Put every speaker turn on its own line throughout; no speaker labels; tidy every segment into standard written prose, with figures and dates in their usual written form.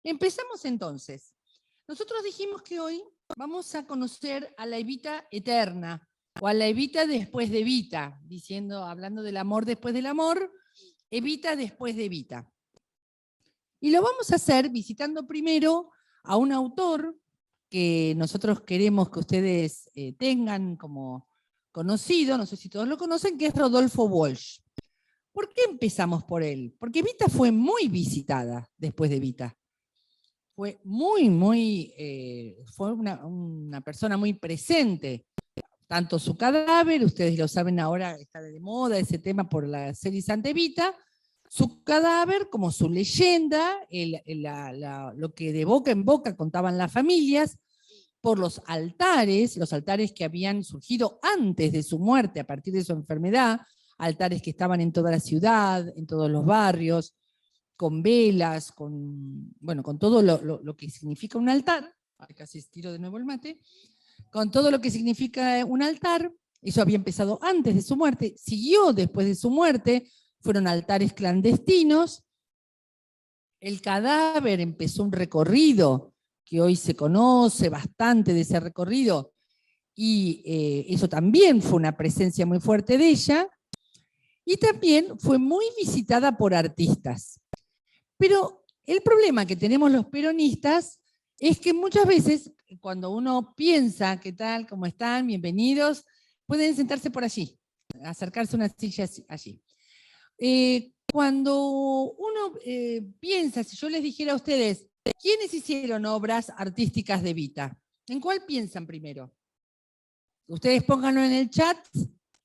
Empezamos entonces. Nosotros dijimos que hoy vamos a conocer a la Evita eterna, o a la Evita después de Evita, hablando del amor después del amor, Evita después de Evita. Y lo vamos a hacer visitando primero a un autor que nosotros queremos que ustedes tengan como conocido, no sé si todos lo conocen, que es Rodolfo Walsh. ¿Por qué empezamos por él? Porque Evita fue muy visitada después de Evita. Fue fue una persona muy presente. Tanto su cadáver, ustedes lo saben ahora, está de moda ese tema por la serie Santa Evita, su cadáver como su leyenda, lo que de boca en boca contaban las familias, por los altares que habían surgido antes de su muerte, a partir de su enfermedad, altares que estaban en toda la ciudad, en todos los barrios, con velas, con todo lo que significa un altar. Casi estiro de nuevo el mate. Con todo lo que significa un altar. Eso había empezado antes de su muerte, siguió después de su muerte, fueron altares clandestinos. El cadáver empezó un recorrido que hoy se conoce bastante de ese recorrido, y eso también fue una presencia muy fuerte de ella, y también fue muy visitada por artistas. Pero el problema que tenemos los peronistas es que muchas veces, cuando uno piensa, ¿qué tal? ¿Cómo están? Bienvenidos. Pueden sentarse por allí, acercarse a una silla allí. Cuando uno piensa, si yo les dijera a ustedes, ¿quiénes hicieron obras artísticas de Evita? ¿En cuál piensan primero? Ustedes pónganlo en el chat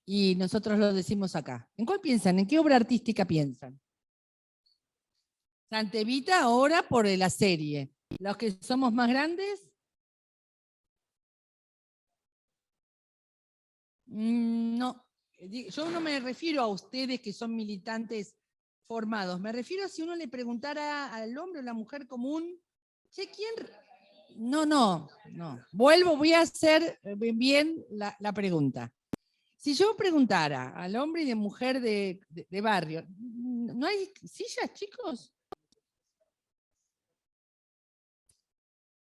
y nosotros lo decimos acá. ¿En cuál piensan? ¿En qué obra artística piensan? Santa Evita ahora por la serie. ¿Los que somos más grandes? No. Yo no me refiero a ustedes que son militantes formados. Me refiero a si uno le preguntara al hombre o la mujer común, ¿sé quién? No. Voy a hacer bien la pregunta. Si yo preguntara al hombre y de mujer de barrio, ¿no hay sillas, chicos?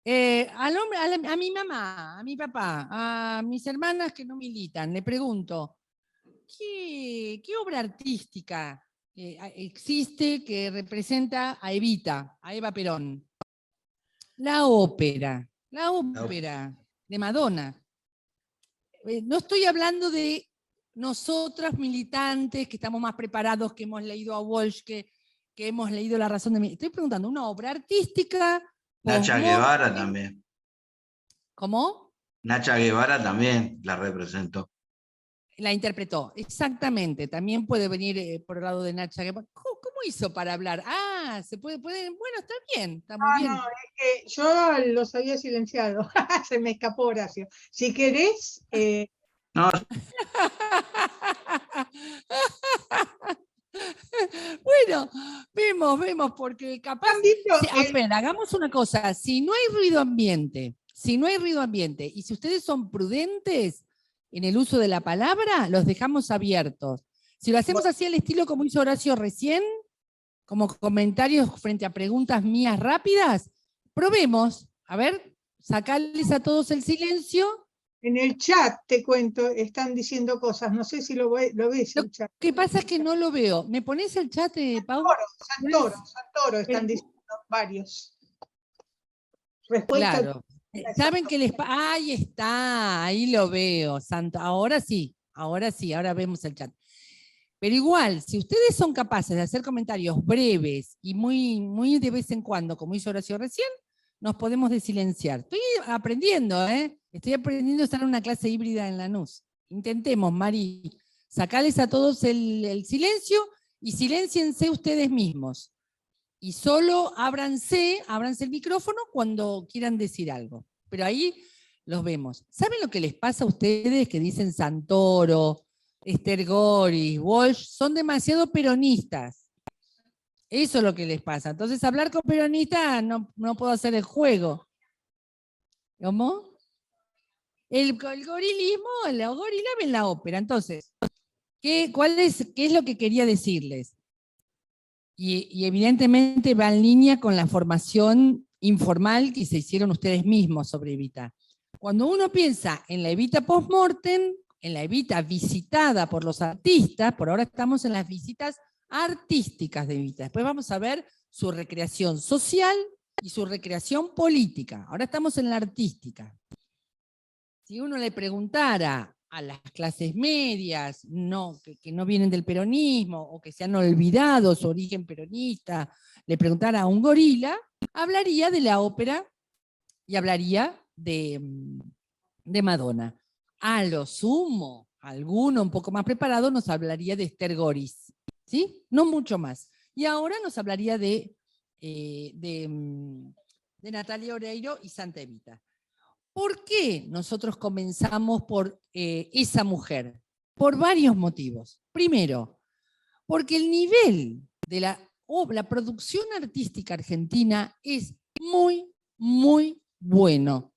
Al hombre, a mi mamá, a mi papá, a mis hermanas que no militan, le pregunto, ¿qué obra artística existe que representa a Evita, a Eva Perón? La ópera de Madonna. No estoy hablando de nosotras militantes, que estamos más preparados, que hemos leído a Walsh, que hemos leído La razón de mi... Estoy preguntando, una obra artística...
Nacha Guevara también.
¿Cómo?
Nacha Guevara también la representó.
La interpretó, exactamente. También puede venir por el lado de Nacha Guevara. ¿Cómo hizo para hablar? Se puede, bueno, está bien, está muy bien.
No, es que yo los había silenciado. Se me escapó, Horacio. Si querés...
No.
Bueno, vemos, porque capaz... hagamos una cosa, si no hay ruido ambiente, y si ustedes son prudentes en el uso de la palabra, los dejamos abiertos. Si lo hacemos así al estilo como hizo Horacio recién, como comentarios frente a preguntas mías rápidas, probemos. A ver, sacarles a todos el silencio.
En el chat, te cuento, están diciendo cosas. No sé si lo ves el chat.
Lo que pasa es que no lo veo. ¿Me pones el chat, Pau?
Santoro, están diciendo varios. Respuesta.
Claro. ¿Saben que ahí está, ahí lo veo, Santo. Ahora sí, ahora vemos el chat. Pero igual, si ustedes son capaces de hacer comentarios breves y muy de vez en cuando, como hizo Horacio recién, nos podemos desilenciar. Estoy aprendiendo, Estoy aprendiendo a estar en una clase híbrida en Lanús. Intentemos, Mari, sacarles a todos el silencio y silénciense ustedes mismos. Y solo ábranse el micrófono cuando quieran decir algo. Pero ahí los vemos. ¿Saben lo que les pasa a ustedes que dicen Santoro, Esther Goris, Walsh? Son demasiado peronistas. Eso es lo que les pasa. Entonces, hablar con peronistas no puedo hacer el juego. ¿Cómo? El gorilismo, la gorila ven la ópera. Entonces, ¿qué es lo que quería decirles? y evidentemente va en línea con la formación informal que se hicieron ustedes mismos sobre Evita. Cuando uno piensa en la Evita post-mortem, en la Evita visitada por los artistas, por ahora estamos en las visitas artísticas de Evita. Después vamos a ver su recreación social y su recreación política. Ahora estamos en la artística. Si uno le preguntara a las clases medias, que no vienen del peronismo o que se han olvidado su origen peronista, le preguntara a un gorila, hablaría de la ópera y hablaría de Madonna. A lo sumo, alguno un poco más preparado nos hablaría de Esther Goris, ¿sí? No mucho más. Y ahora nos hablaría de Natalia Oreiro y Santa Evita. ¿Por qué nosotros comenzamos por esa mujer? Por varios motivos. Primero, porque el nivel de la producción artística argentina es muy, muy bueno.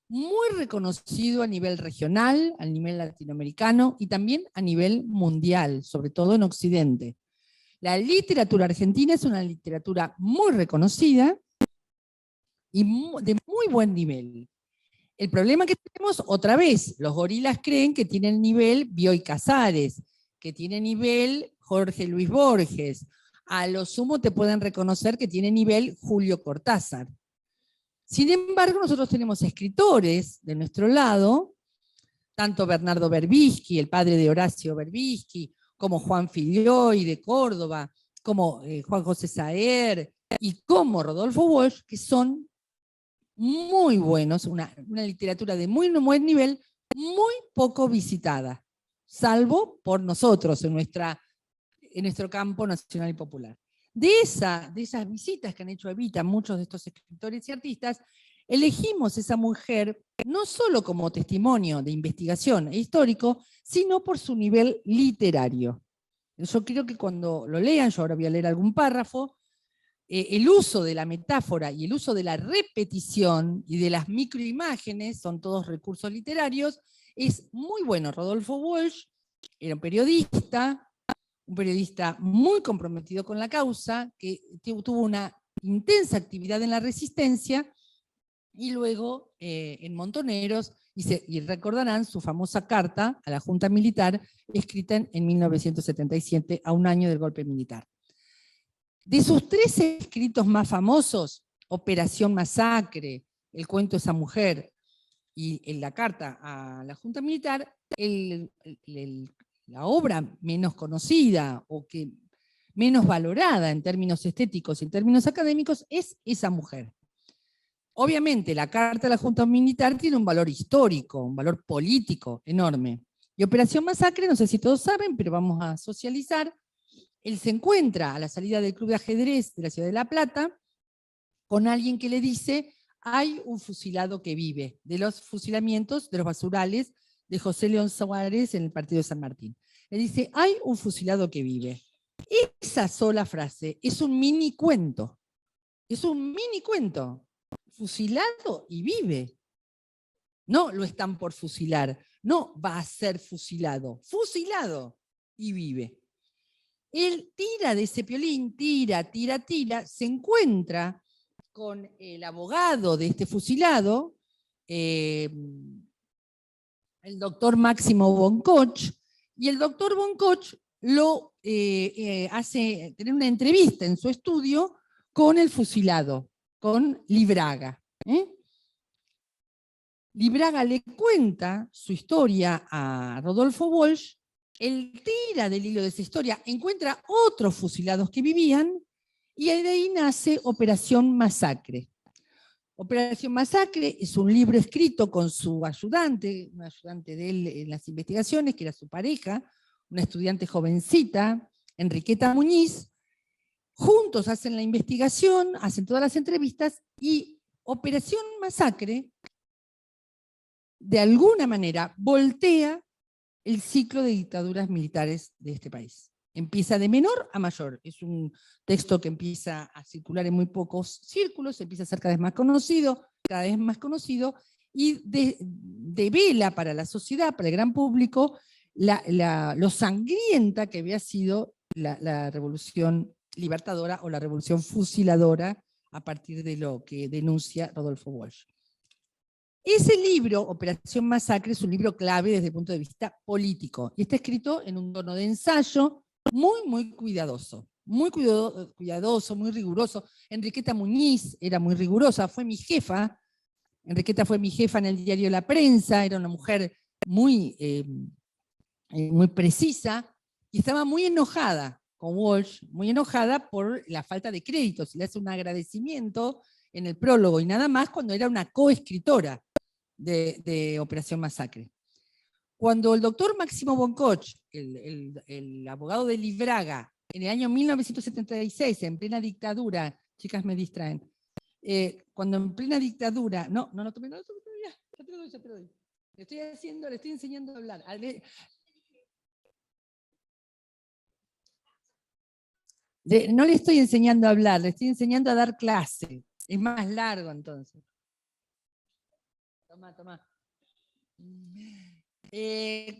Muy reconocido a nivel regional, a nivel latinoamericano y también a nivel mundial, sobre todo en Occidente. La literatura argentina es una literatura muy reconocida y de muy buen nivel. El problema que tenemos, otra vez, los gorilas creen que tienen nivel Bioy Casares, que tiene nivel Jorge Luis Borges. A lo sumo te pueden reconocer que tiene nivel Julio Cortázar. Sin embargo, nosotros tenemos escritores de nuestro lado, tanto Bernardo Berbisky, el padre de Horacio Berbisky, como Juan Filioi de Córdoba, como Juan José Saer, y como Rodolfo Walsh, que son muy buenos, una literatura de muy buen nivel, muy poco visitada, salvo por nosotros en nuestro campo nacional y popular. De esas visitas que han hecho a Evita muchos de estos escritores y artistas, elegimos esa mujer no solo como testimonio de investigación e histórico, sino por su nivel literario. Yo creo que cuando lo lean, yo ahora voy a leer algún párrafo, el uso de la metáfora y el uso de la repetición y de las microimágenes, son todos recursos literarios, es muy bueno. Rodolfo Walsh era un periodista muy comprometido con la causa, que tuvo una intensa actividad en la resistencia, y luego en Montoneros, y recordarán su famosa carta a la Junta Militar, escrita en 1977, a un año del golpe militar. De sus 3 escritos más famosos, Operación Masacre, El cuento de esa mujer y la carta a la Junta Militar, la obra menos conocida o que menos valorada en términos estéticos y en términos académicos es esa mujer. Obviamente la carta a la Junta Militar tiene un valor histórico, un valor político enorme. Y Operación Masacre, no sé si todos saben, pero vamos a socializar. Él se encuentra a la salida del club de ajedrez de la ciudad de La Plata con alguien que le dice: hay un fusilado que vive, de los fusilamientos, de los basurales de José León Suárez en el partido de San Martín. Le dice: hay un fusilado que vive. Esa sola frase es un mini cuento. Es un mini cuento. Fusilado y vive. No lo están por fusilar. No va a ser fusilado. Fusilado y vive. Él tira de ese piolín, tira, se encuentra con el abogado de este fusilado, el doctor Máximo Boncoch, y el doctor Boncoch lo hace tener una entrevista en su estudio con el fusilado, con Libraga. Libraga le cuenta su historia a Rodolfo Walsh. Él tira del hilo de esa historia, encuentra otros fusilados que vivían, y de ahí nace Operación Masacre. Operación Masacre es un libro escrito con su ayudante, un ayudante de él en las investigaciones, que era su pareja, una estudiante jovencita, Enriqueta Muñiz. Juntos hacen la investigación, hacen todas las entrevistas, y Operación Masacre, de alguna manera, voltea el ciclo de dictaduras militares de este país. Empieza de menor a mayor. Es un texto que empieza a circular en muy pocos círculos, empieza a ser cada vez más conocido, y devela para la sociedad, para el gran público, lo sangrienta que había sido la revolución libertadora o la revolución fusiladora a partir de lo que denuncia Rodolfo Walsh. Ese libro, Operación Masacre, es un libro clave desde el punto de vista político y está escrito en un tono de ensayo muy cuidadoso. Muy cuidadoso, muy riguroso. Enriqueta Muñiz era muy rigurosa, fue mi jefa. Enriqueta fue mi jefa en el diario La Prensa, era una mujer muy precisa y estaba muy enojada con Walsh, muy enojada por la falta de créditos. Le hace un agradecimiento en el prólogo y nada más cuando era una coescritora de Operación Masacre. Cuando el doctor Máximo Boncoch, el abogado de Libraga, en el año 1976, en plena dictadura, chicas me distraen, cuando en plena dictadura, no tomé, ya te lo doy. Le estoy enseñando a hablar. No le estoy enseñando a hablar, le estoy enseñando a dar clase. Es más largo entonces. Toma.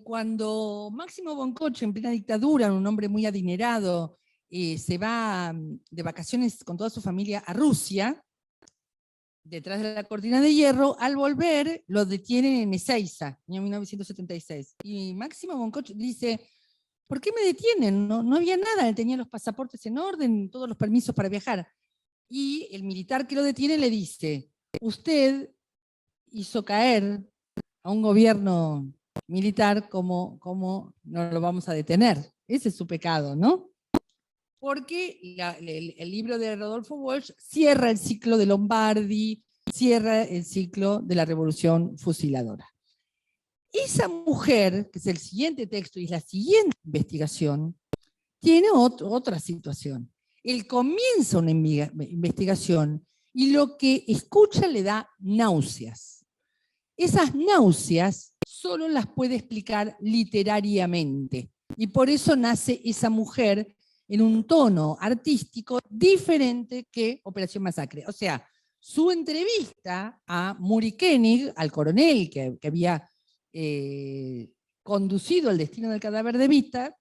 Cuando Máximo Boncoch, en plena dictadura, un hombre muy adinerado, se va de vacaciones con toda su familia a Rusia, detrás de la cortina de hierro, al volver lo detienen en Ezeiza, año 1976. Y Máximo Boncoch dice, ¿por qué me detienen? No había nada, él tenía los pasaportes en orden, todos los permisos para viajar. Y el militar que lo detiene le dice, usted hizo caer a un gobierno militar, ¿cómo no lo vamos a detener? Ese es su pecado, ¿no? Porque el libro de Rodolfo Walsh cierra el ciclo de Lombardi, cierra el ciclo de la revolución fusiladora. Esa mujer, que es el siguiente texto y es la siguiente investigación, tiene otra situación. Él comienza una investigación y lo que escucha le da náuseas. Esas náuseas solo las puede explicar literariamente. Y por eso nace esa mujer en un tono artístico diferente que Operación Masacre. O sea, su entrevista a Muri Koenig, al coronel que había conducido el destino del cadáver de Vita,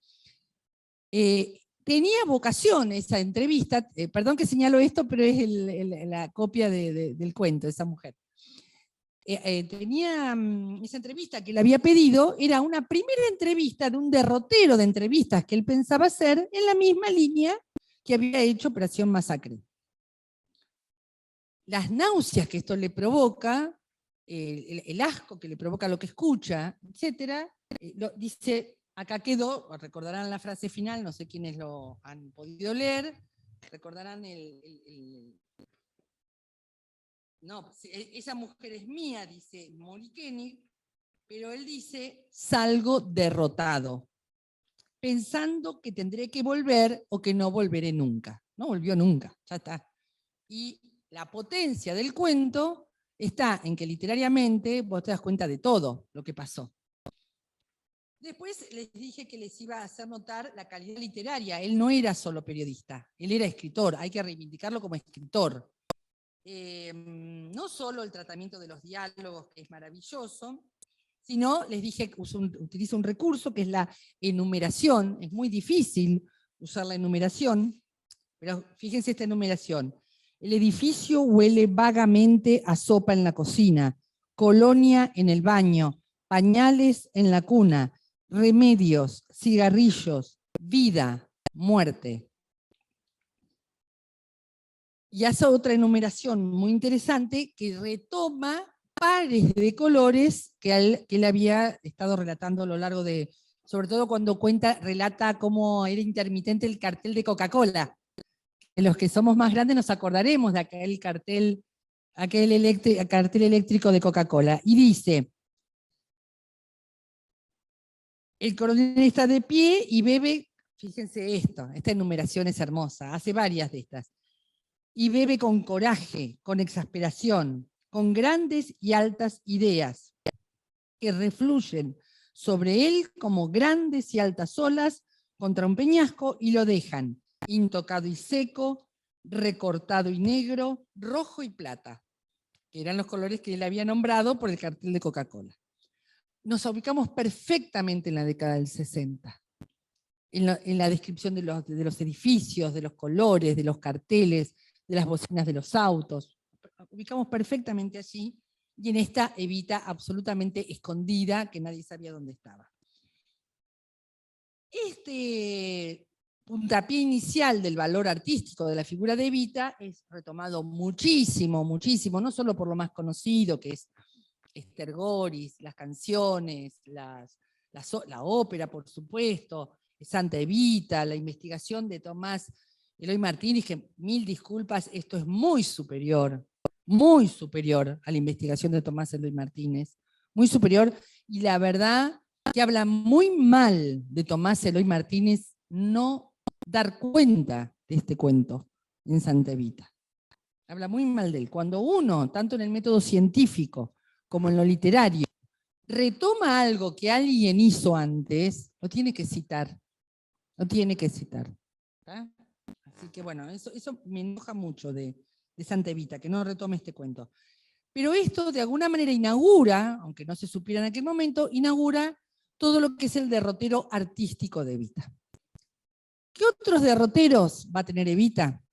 tenía vocación esa entrevista, perdón que señalo esto, pero es la copia del cuento de esa mujer. Tenía esa entrevista que le había pedido, era una primera entrevista de un derrotero de entrevistas que él pensaba hacer en la misma línea que había hecho Operación Masacre. Las náuseas que esto le provoca, el asco que le provoca lo que escucha, etc., dice, acá quedó, recordarán la frase final, no sé quiénes lo han podido leer, recordarán no, esa mujer es mía, dice Muri Koenig, pero él dice, salgo derrotado, pensando que tendré que volver o que no volveré nunca. No volvió nunca, ya está. Y la potencia del cuento está en que literariamente vos te das cuenta de todo lo que pasó. Después les dije que les iba a hacer notar la calidad literaria. Él no era solo periodista, él era escritor, hay que reivindicarlo como escritor. No solo el tratamiento de los diálogos, que es maravilloso, sino, les dije, utiliza un recurso que es la enumeración. Es muy difícil usar la enumeración, pero fíjense esta enumeración. El edificio huele vagamente a sopa en la cocina, colonia en el baño, pañales en la cuna, remedios, cigarrillos, vida, muerte. Y hace otra enumeración muy interesante que retoma pares de colores que él había estado relatando a lo largo de, sobre todo cuando relata cómo era intermitente el cartel de Coca-Cola. Los que somos más grandes nos acordaremos de aquel cartel eléctrico de Coca-Cola. Y dice, el coronel está de pie y bebe, fíjense esta enumeración es hermosa, hace varias de estas. Y bebe con coraje, con exasperación, con grandes y altas ideas que refluyen sobre él como grandes y altas olas contra un peñasco y lo dejan intocado y seco, recortado y negro, rojo y plata, que eran los colores que él había nombrado por el cartel de Coca-Cola. Nos ubicamos perfectamente en la década del 60. en la descripción de los edificios, de los colores, de los carteles, de las bocinas de los autos. Ubicamos perfectamente allí, y en esta Evita absolutamente escondida, que nadie sabía dónde estaba. Este puntapié inicial del valor artístico de la figura de Evita es retomado muchísimo, muchísimo, no solo por lo más conocido, que es Stergoris, las canciones, la ópera, por supuesto, Santa Evita, la investigación de Tomás Eloy Martínez, que mil disculpas, esto es muy superior a la investigación de Tomás Eloy Martínez, muy superior, y la verdad que habla muy mal de Tomás Eloy Martínez no dar cuenta de este cuento en Santa Evita. Habla muy mal de él. Cuando uno, tanto en el método científico como en lo literario, retoma algo que alguien hizo antes, lo tiene que citar. Lo tiene que citar. ¿Tá? Así que bueno, eso me enoja mucho de Santa Evita, que no retome este cuento. Pero esto de alguna manera inaugura, aunque no se supiera en aquel momento, inaugura todo lo que es el derrotero artístico de Evita. ¿Qué otros derroteros va a tener Evita?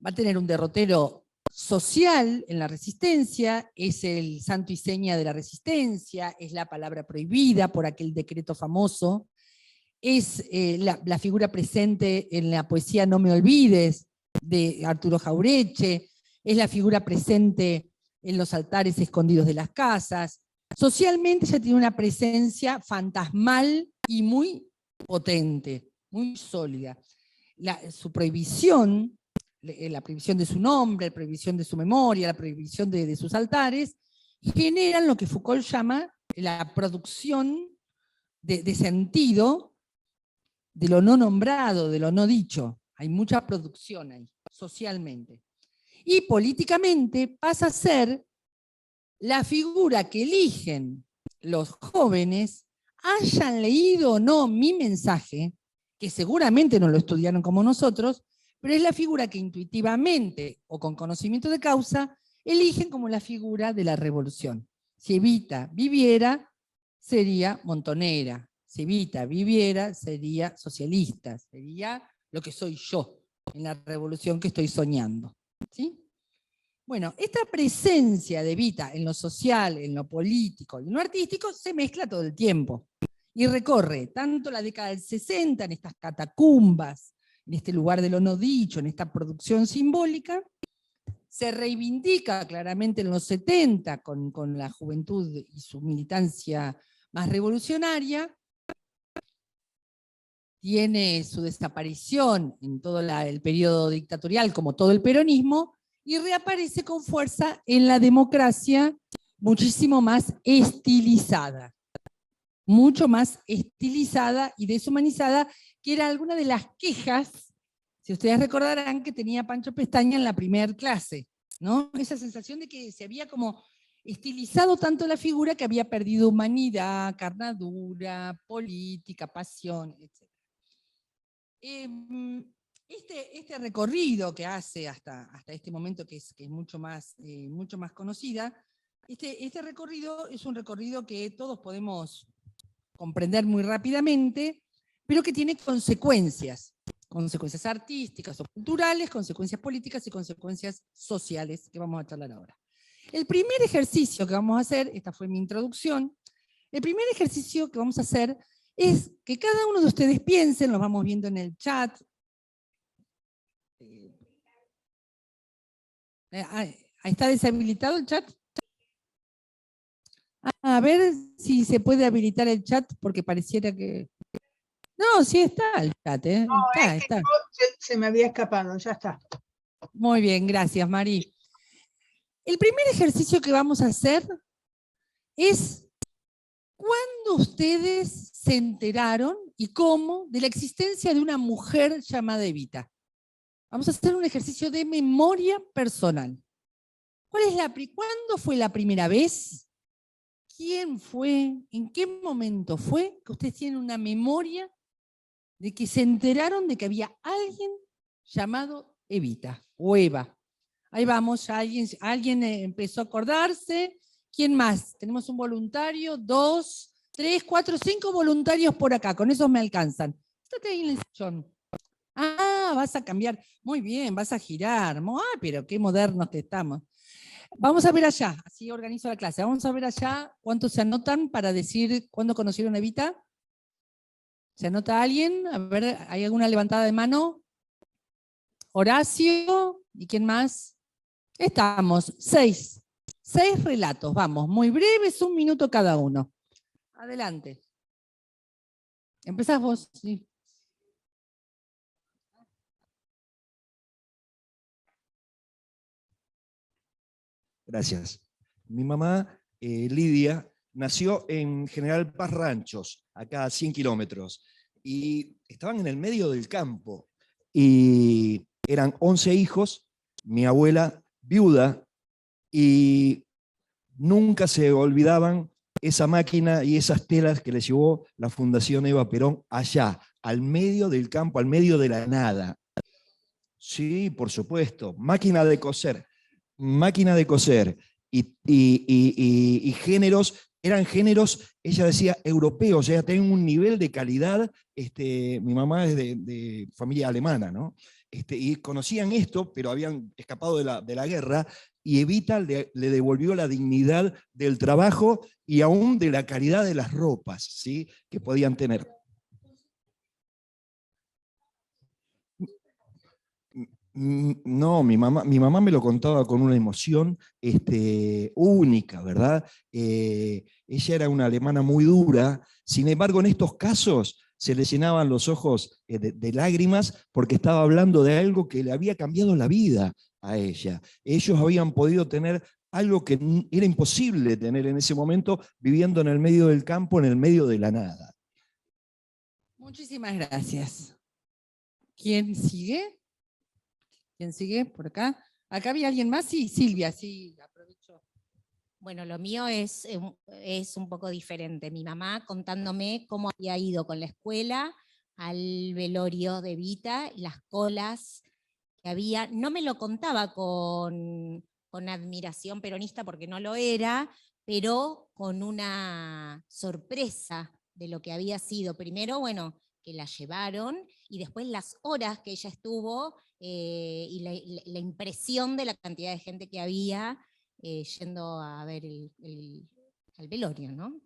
Va a tener un derrotero social en la resistencia, es el santo y seña de la resistencia, es la palabra prohibida por aquel decreto famoso, es la figura presente en la poesía No me olvides, de Arturo Jaureche, es la figura presente en los altares escondidos de las casas. Socialmente ya tiene una presencia fantasmal y muy potente, muy sólida. Su prohibición, la prohibición de su nombre, la prohibición de su memoria, la prohibición de sus altares, generan lo que Foucault llama la producción de sentido de lo no nombrado, de lo no dicho. Hay mucha producción ahí, socialmente. Y políticamente pasa a ser la figura que eligen los jóvenes, hayan leído o no mi mensaje, que seguramente no lo estudiaron como nosotros, pero es la figura que intuitivamente o con conocimiento de causa eligen como la figura de la revolución. Si Evita viviera, sería montonera. Si Evita viviera, sería socialista, sería lo que soy yo en la revolución que estoy soñando. ¿Sí? Bueno, esta presencia de Evita en lo social, en lo político y en lo artístico se mezcla todo el tiempo y recorre tanto la década del 60 en estas catacumbas, en este lugar de lo no dicho, en esta producción simbólica, se reivindica claramente en los 70 con la juventud y su militancia más revolucionaria, tiene su desaparición en todo el periodo dictatorial, como todo el peronismo, y reaparece con fuerza en la democracia muchísimo más estilizada. Mucho más estilizada y deshumanizada, que era alguna de las quejas, si ustedes recordarán, que tenía Pancho Pestaña en la primera clase, ¿no? Esa sensación de que se había como estilizado tanto la figura que había perdido humanidad, carnadura, política, pasión, etc. Este recorrido que hace hasta este momento, que es mucho más conocida, este recorrido es un recorrido que todos podemos comprender muy rápidamente, pero que tiene consecuencias artísticas o culturales, consecuencias políticas y consecuencias sociales, que vamos a charlar ahora. El primer ejercicio que vamos a hacer, esta fue mi introducción, el primer ejercicio que vamos a hacer es que cada uno de ustedes piensen, los vamos viendo en el chat. Ahí está deshabilitado el chat. A ver si se puede habilitar el chat, porque pareciera que... No, sí está el chat, ¿eh?
No,
Está.
se me había escapado, ya está.
Muy bien, gracias, Mari. El primer ejercicio que vamos a hacer es ¿cuándo ustedes se enteraron y cómo de la existencia de una mujer llamada Evita? Vamos a hacer un ejercicio de memoria personal. ¿Cuándo fue la primera vez? ¿Quién fue? ¿En qué momento fue que ustedes tienen una memoria de que se enteraron de que había alguien llamado Evita o Eva? Ahí vamos, alguien empezó a acordarse. ¿Quién más? Tenemos un voluntario, 2, 3, 4, 5 voluntarios por acá, con esos me alcanzan. Estate ahí en el sillón. Ah, vas a cambiar. Muy bien, vas a girar. Ah, pero qué modernos que estamos. Vamos a ver allá, así organizo la clase. Vamos a ver allá cuántos se anotan para decir cuándo conocieron a Evita. ¿Se anota alguien? A ver, ¿hay alguna levantada de mano? Horacio, ¿y quién más? Estamos, 6. 6 relatos, vamos, muy breves, 1 minuto cada uno. Adelante. Empezás vos, sí.
Gracias. Mi mamá, Lidia, nació en General Paz Ranchos, acá a 100 kilómetros, y estaban en el medio del campo. Y eran 11 hijos, mi abuela viuda, y nunca se olvidaban esa máquina y esas telas que les llevó la Fundación Eva Perón allá, al medio del campo, al medio de la nada. Sí, por supuesto, máquina de coser y géneros, eran géneros, ella decía, europeos, ella tenía un nivel de calidad, mi mamá es de familia alemana, ¿no? Y conocían esto, pero habían escapado de la guerra, y Evita le devolvió la dignidad del trabajo y aún de la calidad de las ropas, ¿sí?, que podían tener. No, mi mamá me lo contaba con una emoción única, ¿verdad? Ella era una alemana muy dura, sin embargo, en estos casos se le llenaban los ojos de lágrimas porque estaba hablando de algo que le había cambiado la vida a ella. Ellos habían podido tener algo que era imposible tener en ese momento, viviendo en el medio del campo, en el medio de la nada.
Muchísimas gracias. ¿Quién sigue? ¿Quién sigue por acá? ¿Acá había alguien más? Sí, Silvia, sí, aprovecho.
Bueno, lo mío es un poco diferente. Mi mamá contándome cómo había ido con la escuela al velorio de Evita, las colas que había. No me lo contaba con admiración peronista porque no lo era, pero con una sorpresa de lo que había sido. Primero, bueno, que la llevaron, y después las horas que ella estuvo y la impresión de la cantidad de gente que había yendo a ver al velorio, ¿no?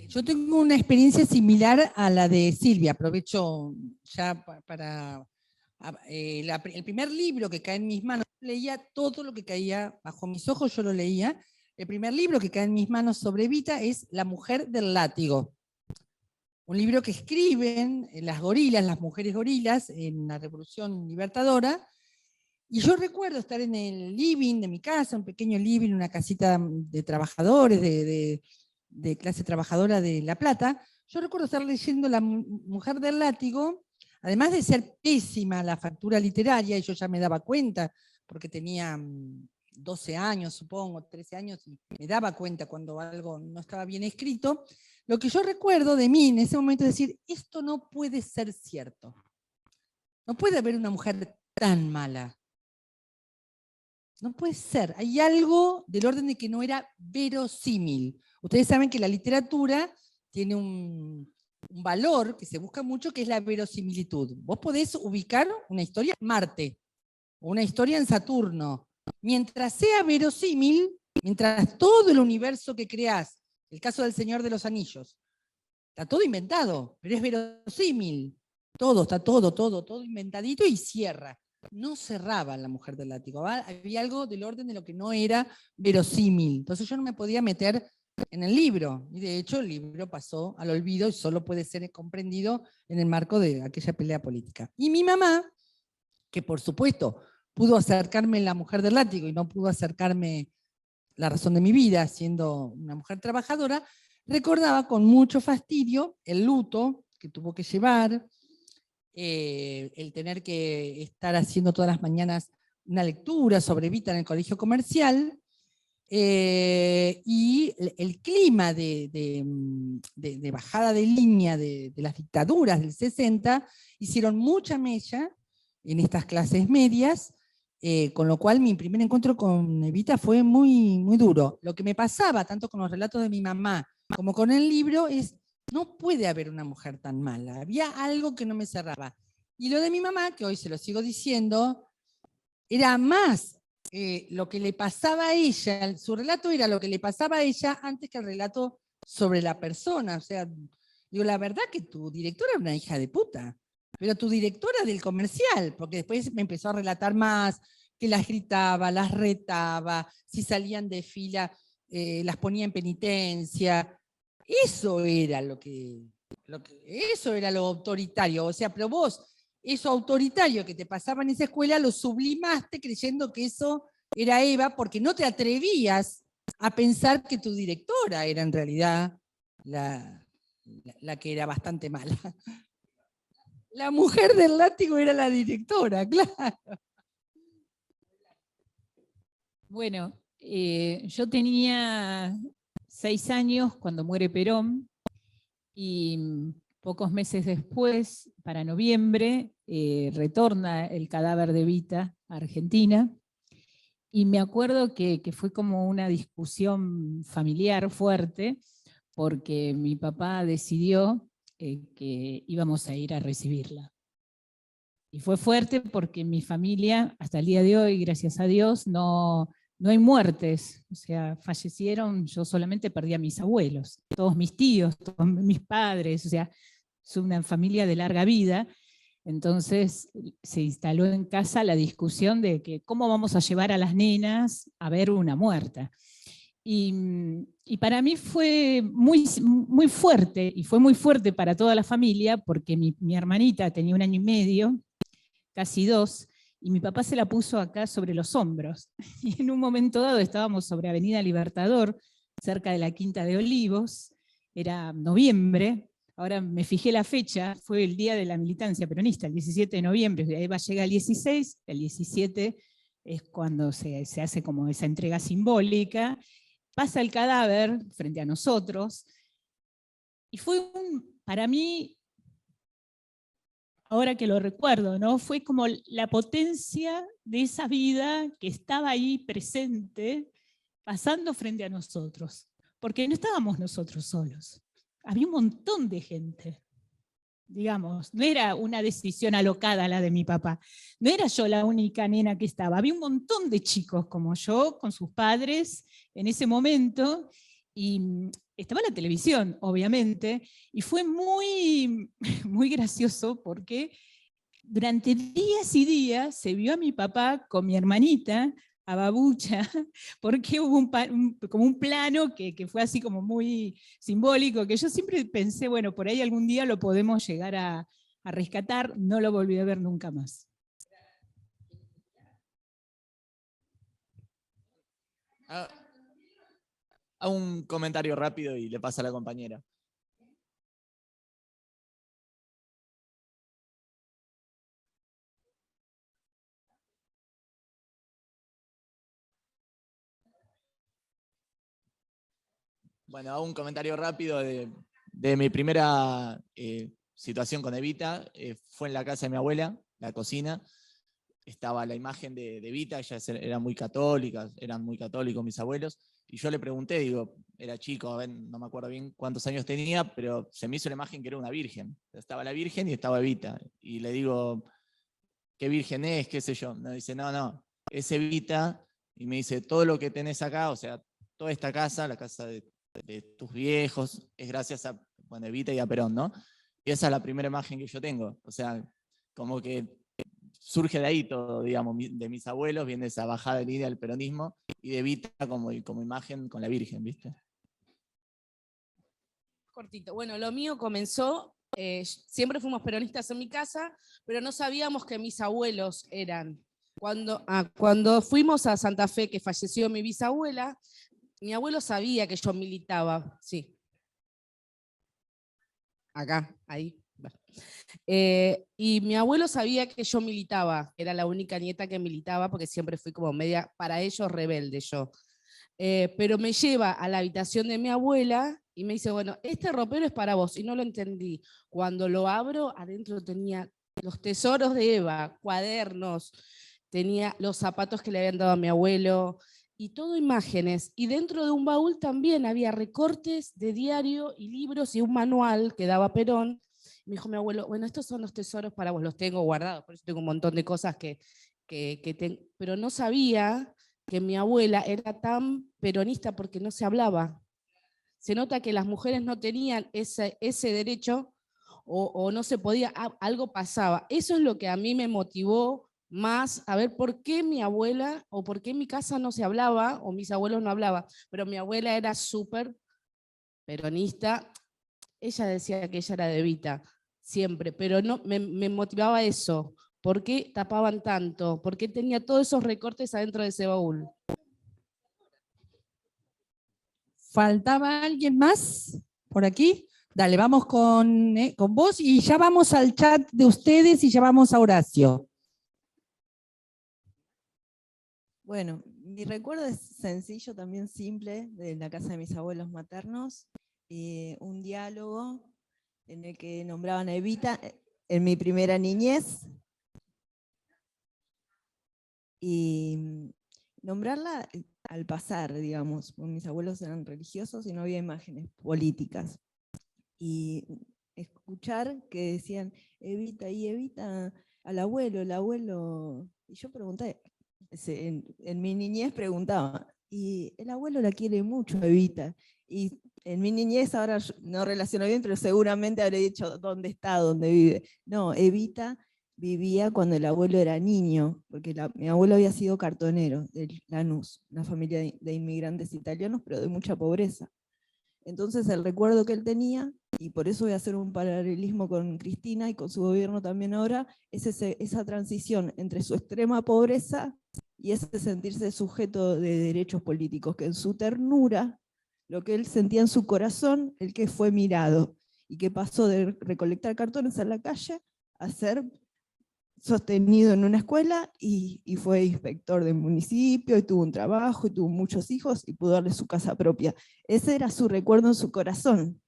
Yo tengo una experiencia similar a la de Silvia, aprovecho ya para... el primer libro que cae en mis manos, leía todo lo que caía bajo mis ojos, yo lo leía. El primer libro que cae en mis manos sobre Evita es La mujer del látigo. Un libro que escriben las gorilas, las mujeres gorilas, en la Revolución Libertadora. Y yo recuerdo estar en el living de mi casa, un pequeño living, una casita de trabajadores, de clase trabajadora de La Plata. Yo recuerdo estar leyendo La mujer del látigo, además de ser pésima la factura literaria, y yo ya me daba cuenta, porque tenía 12 años, supongo, 13 años, y me daba cuenta cuando algo no estaba bien escrito. Lo que yo recuerdo de mí en ese momento es decir, esto no puede ser cierto. No puede haber una mujer tan mala. No puede ser. Hay algo del orden de que no era verosímil. Ustedes saben que la literatura tiene un valor que se busca mucho, que es la verosimilitud. Vos podés ubicar una historia en Marte, o una historia en Saturno. Mientras sea verosímil, mientras todo el universo que creás, el caso del Señor de los Anillos, está todo inventado, pero es verosímil. Todo, está todo inventadito y cierra. No cerraba La mujer del látigo. Había algo del orden de lo que no era verosímil. Entonces yo no me podía meter en el libro. Y de hecho el libro pasó al olvido y solo puede ser comprendido en el marco de aquella pelea política. Y mi mamá, que por supuesto pudo acercarme La mujer del látigo y no pudo acercarme La razón de mi vida, siendo una mujer trabajadora, recordaba con mucho fastidio el luto que tuvo que llevar, el tener que estar haciendo todas las mañanas una lectura sobre Evita en el colegio comercial, y el clima de bajada de línea de las dictaduras del 60 hicieron mucha mella en estas clases medias, con lo cual mi primer encuentro con Evita fue muy, muy duro. Lo que me pasaba, tanto con los relatos de mi mamá como con el libro, es, no puede haber una mujer tan mala. Había algo que no me cerraba. Y lo de mi mamá, que hoy se lo sigo diciendo, era más lo que le pasaba a ella, su relato era lo que le pasaba a ella antes que el relato sobre la persona. O sea, digo, la verdad que tu directora era una hija de puta, pero tu directora del comercial, porque después me empezó a relatar más, que las gritaba, las retaba, si salían de fila, las ponía en penitencia. Eso era eso era lo autoritario. O sea, pero vos, eso autoritario que te pasaba en esa escuela, lo sublimaste creyendo que eso era Eva, porque no te atrevías a pensar que tu directora era en realidad la que era bastante mala. La mujer del látigo era la directora, claro.
Bueno, yo tenía 6 años cuando muere Perón y pocos meses después, para noviembre, retorna el cadáver de Evita a Argentina. Y me acuerdo que fue como una discusión familiar fuerte, porque mi papá decidió que íbamos a ir a recibirla. Y fue fuerte porque en mi familia, hasta el día de hoy, gracias a Dios, no hay muertes. O sea, fallecieron, yo solamente perdí a mis abuelos, todos mis tíos, todos mis padres, o sea, es una familia de larga vida. Entonces se instaló en casa la discusión de que cómo vamos a llevar a las nenas a ver una muerta. Y para mí fue muy, muy fuerte, y fue muy fuerte para toda la familia, porque mi hermanita tenía 1 año y medio, casi 2, y mi papá se la puso acá sobre los hombros. Y en un momento dado estábamos sobre Avenida Libertador, cerca de la Quinta de Olivos, era noviembre. Ahora me fijé la fecha, fue el día de la militancia peronista, el 17 de noviembre, de ahí llega el 16, el 17 es cuando se hace como esa entrega simbólica, pasa el cadáver frente a nosotros, y fue para mí, ahora que lo recuerdo, ¿no? Fue como la potencia de esa vida que estaba ahí presente, pasando frente a nosotros, porque no estábamos nosotros solos. Había un montón de gente, digamos, no era una decisión alocada la de mi papá, no era yo la única nena que estaba, había un montón de chicos como yo, con sus padres en ese momento, y estaba la televisión, obviamente, y fue muy, muy gracioso porque durante días y días se vio a mi papá con mi hermanita, a Babucha, porque hubo como un plano que fue así como muy simbólico, que yo siempre pensé, bueno, por ahí algún día lo podemos llegar a rescatar, no lo volví a ver nunca más.
Hago un comentario rápido y le pasa a la compañera. Bueno, hago un comentario rápido de mi primera situación con Evita. Fue en la casa de mi abuela, la cocina. Estaba la imagen de Evita, ella era muy católica, eran muy católicos mis abuelos. Y yo le pregunté, digo, era chico, no me acuerdo bien cuántos años tenía, pero se me hizo la imagen que era una virgen. Estaba la virgen y estaba Evita. Y le digo, ¿qué virgen es? ¿Qué sé yo? Me dice, no, es Evita. Y me dice, todo lo que tenés acá, o sea, toda esta casa, la casa de tus viejos, es gracias a Evita y a Perón, ¿no? Y esa es la primera imagen que yo tengo. O sea, como que surge de ahí todo, digamos, de mis abuelos, viene esa bajada de línea del peronismo, y de Evita como imagen con la Virgen, ¿viste?
Cortito. Bueno, lo mío comenzó, siempre fuimos peronistas en mi casa, pero no sabíamos que mis abuelos eran. Cuando fuimos a Santa Fe, que falleció mi bisabuela, mi abuelo sabía que yo militaba, sí. Acá, ahí. Y mi abuelo sabía que yo militaba, era la única nieta que militaba, porque siempre fui como media, para ellos, rebelde yo. Pero me lleva a la habitación de mi abuela y me dice, bueno, este ropero es para vos, y no lo entendí. Cuando lo abro, adentro tenía los tesoros de Eva, cuadernos, tenía los zapatos que le habían dado a mi abuelo, y todo imágenes. Y dentro de un baúl también había recortes de diario y libros y un manual que daba Perón. Me dijo mi abuelo, bueno, estos son los tesoros para vos, los tengo guardados, por eso tengo un montón de cosas pero no sabía que mi abuela era tan peronista porque no se hablaba. Se nota que las mujeres no tenían ese derecho o no se podía, algo pasaba. Eso es lo que a mí me motivó más a ver por qué mi abuela o por qué en mi casa no se hablaba o mis abuelos no hablaban, pero mi abuela era súper peronista. Ella decía que ella era de Evita, siempre, pero no, me motivaba eso. ¿Por qué tapaban tanto? ¿Por qué tenía todos esos recortes adentro de ese baúl?
¿Faltaba alguien más por aquí? Dale, vamos con vos y ya vamos al chat de ustedes y ya vamos a Horacio.
Bueno, mi recuerdo es sencillo, también simple, de la casa de mis abuelos maternos. Un diálogo en el que nombraban a Evita en mi primera niñez. Y nombrarla al pasar, digamos, porque mis abuelos eran religiosos y no había imágenes políticas. Y escuchar que decían, Evita, y Evita al abuelo, el abuelo. Y yo pregunté, en mi niñez preguntaba, y el abuelo la quiere mucho, Evita. Y en mi niñez, ahora no relaciono bien, pero seguramente habré dicho dónde está, dónde vive. No, Evita vivía cuando el abuelo era niño, porque mi abuelo había sido cartonero de Lanús, una familia de inmigrantes italianos, pero de mucha pobreza. Entonces el recuerdo que él tenía, y por eso voy a hacer un paralelismo con Cristina y con su gobierno también ahora, es esa transición entre su extrema pobreza y ese sentirse sujeto de derechos políticos, que en su ternura, lo que él sentía en su corazón, el que fue mirado, y que pasó de recolectar cartones en la calle a ser sostenido en una escuela y fue inspector del municipio y tuvo un trabajo y tuvo muchos hijos y pudo darle su casa propia. Ese era su recuerdo en su corazón.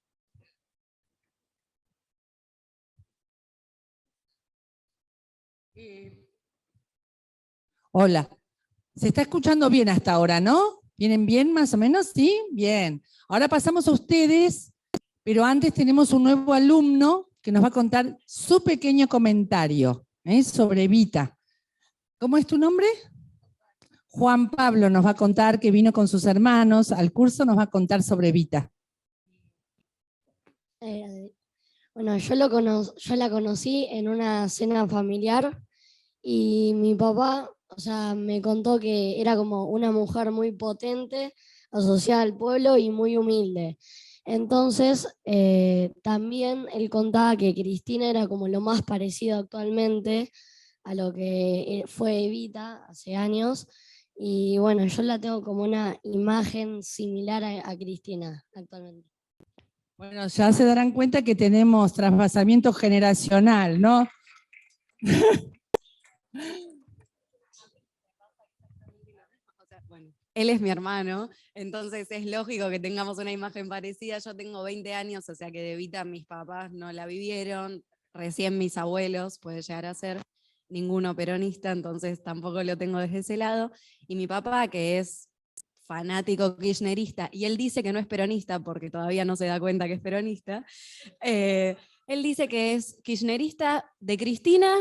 Hola. ¿Se está escuchando bien hasta ahora, no? ¿Vienen bien más o menos? ¿Sí? Bien. Ahora pasamos a ustedes, pero antes tenemos un nuevo alumno que nos va a contar su pequeño comentario sobre Evita. ¿Cómo es tu nombre? Juan Pablo nos va a contar que vino con sus hermanos al curso, nos va a contar sobre Evita.
Bueno, yo la conocí en una cena familiar y mi papá, o sea, me contó que era como una mujer muy potente, asociada al pueblo y muy humilde. Entonces, también él contaba que Cristina era como lo más parecido actualmente a lo que fue Evita hace años. Y bueno, yo la tengo como una imagen similar a Cristina actualmente.
Bueno, ya se darán cuenta que tenemos trasvasamiento generacional, ¿no?
Él es mi hermano, entonces es lógico que tengamos una imagen parecida. Yo tengo 20 años, o sea que de Evita mis papás no la vivieron, recién mis abuelos, puede llegar a ser, ninguno peronista, entonces tampoco lo tengo desde ese lado. Y mi papá, que es fanático kirchnerista, y él dice que no es peronista porque todavía no se da cuenta que es peronista, él dice que es kirchnerista de Cristina,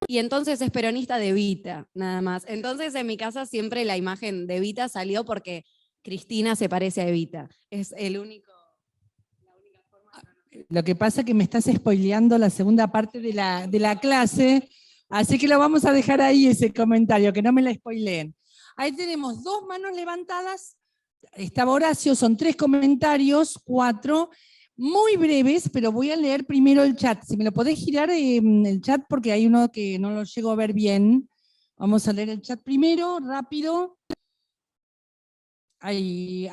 y entonces es peronista de Evita, nada más. Entonces en mi casa siempre la imagen de Evita salió porque Cristina se parece a Evita. Es la única forma.
Lo que pasa es que me estás spoileando la segunda parte de la clase, así que lo vamos a dejar ahí ese comentario, que no me la spoileen. Ahí tenemos 2 manos levantadas, estaba Horacio, son 3 comentarios, 4, muy breves, pero voy a leer primero el chat. Si me lo podés girar el chat, porque hay uno que no lo llego a ver bien. Vamos a leer el chat primero, rápido. Ahí.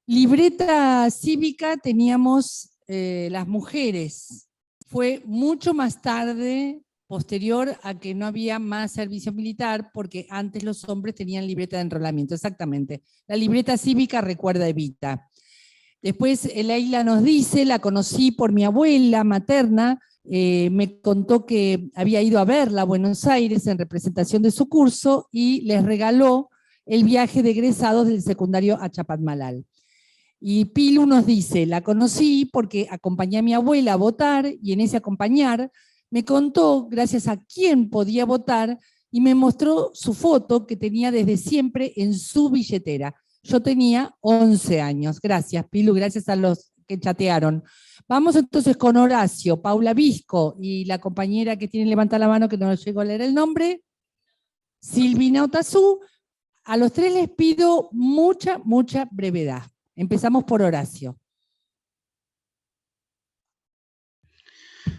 Libreta cívica teníamos las mujeres. Fue mucho más tarde, posterior a que no había más servicio militar, porque antes los hombres tenían libreta de enrolamiento, exactamente. La libreta cívica recuerda a Evita. Después Leila nos dice, la conocí por mi abuela materna, me contó que había ido a verla a Buenos Aires en representación de su curso y les regaló el viaje de egresados del secundario a Chapadmalal. Y Pilu nos dice, la conocí porque acompañé a mi abuela a votar y en ese acompañar me contó gracias a quién podía votar y me mostró su foto que tenía desde siempre en su billetera. Yo tenía 11 años. Gracias, Pilu, gracias a los que chatearon. Vamos entonces con Horacio, Paula Visco y la compañera que tiene levantada la mano que no llegó a leer el nombre, Silvina Otazú. A los tres les pido mucha brevedad. Empezamos por Horacio.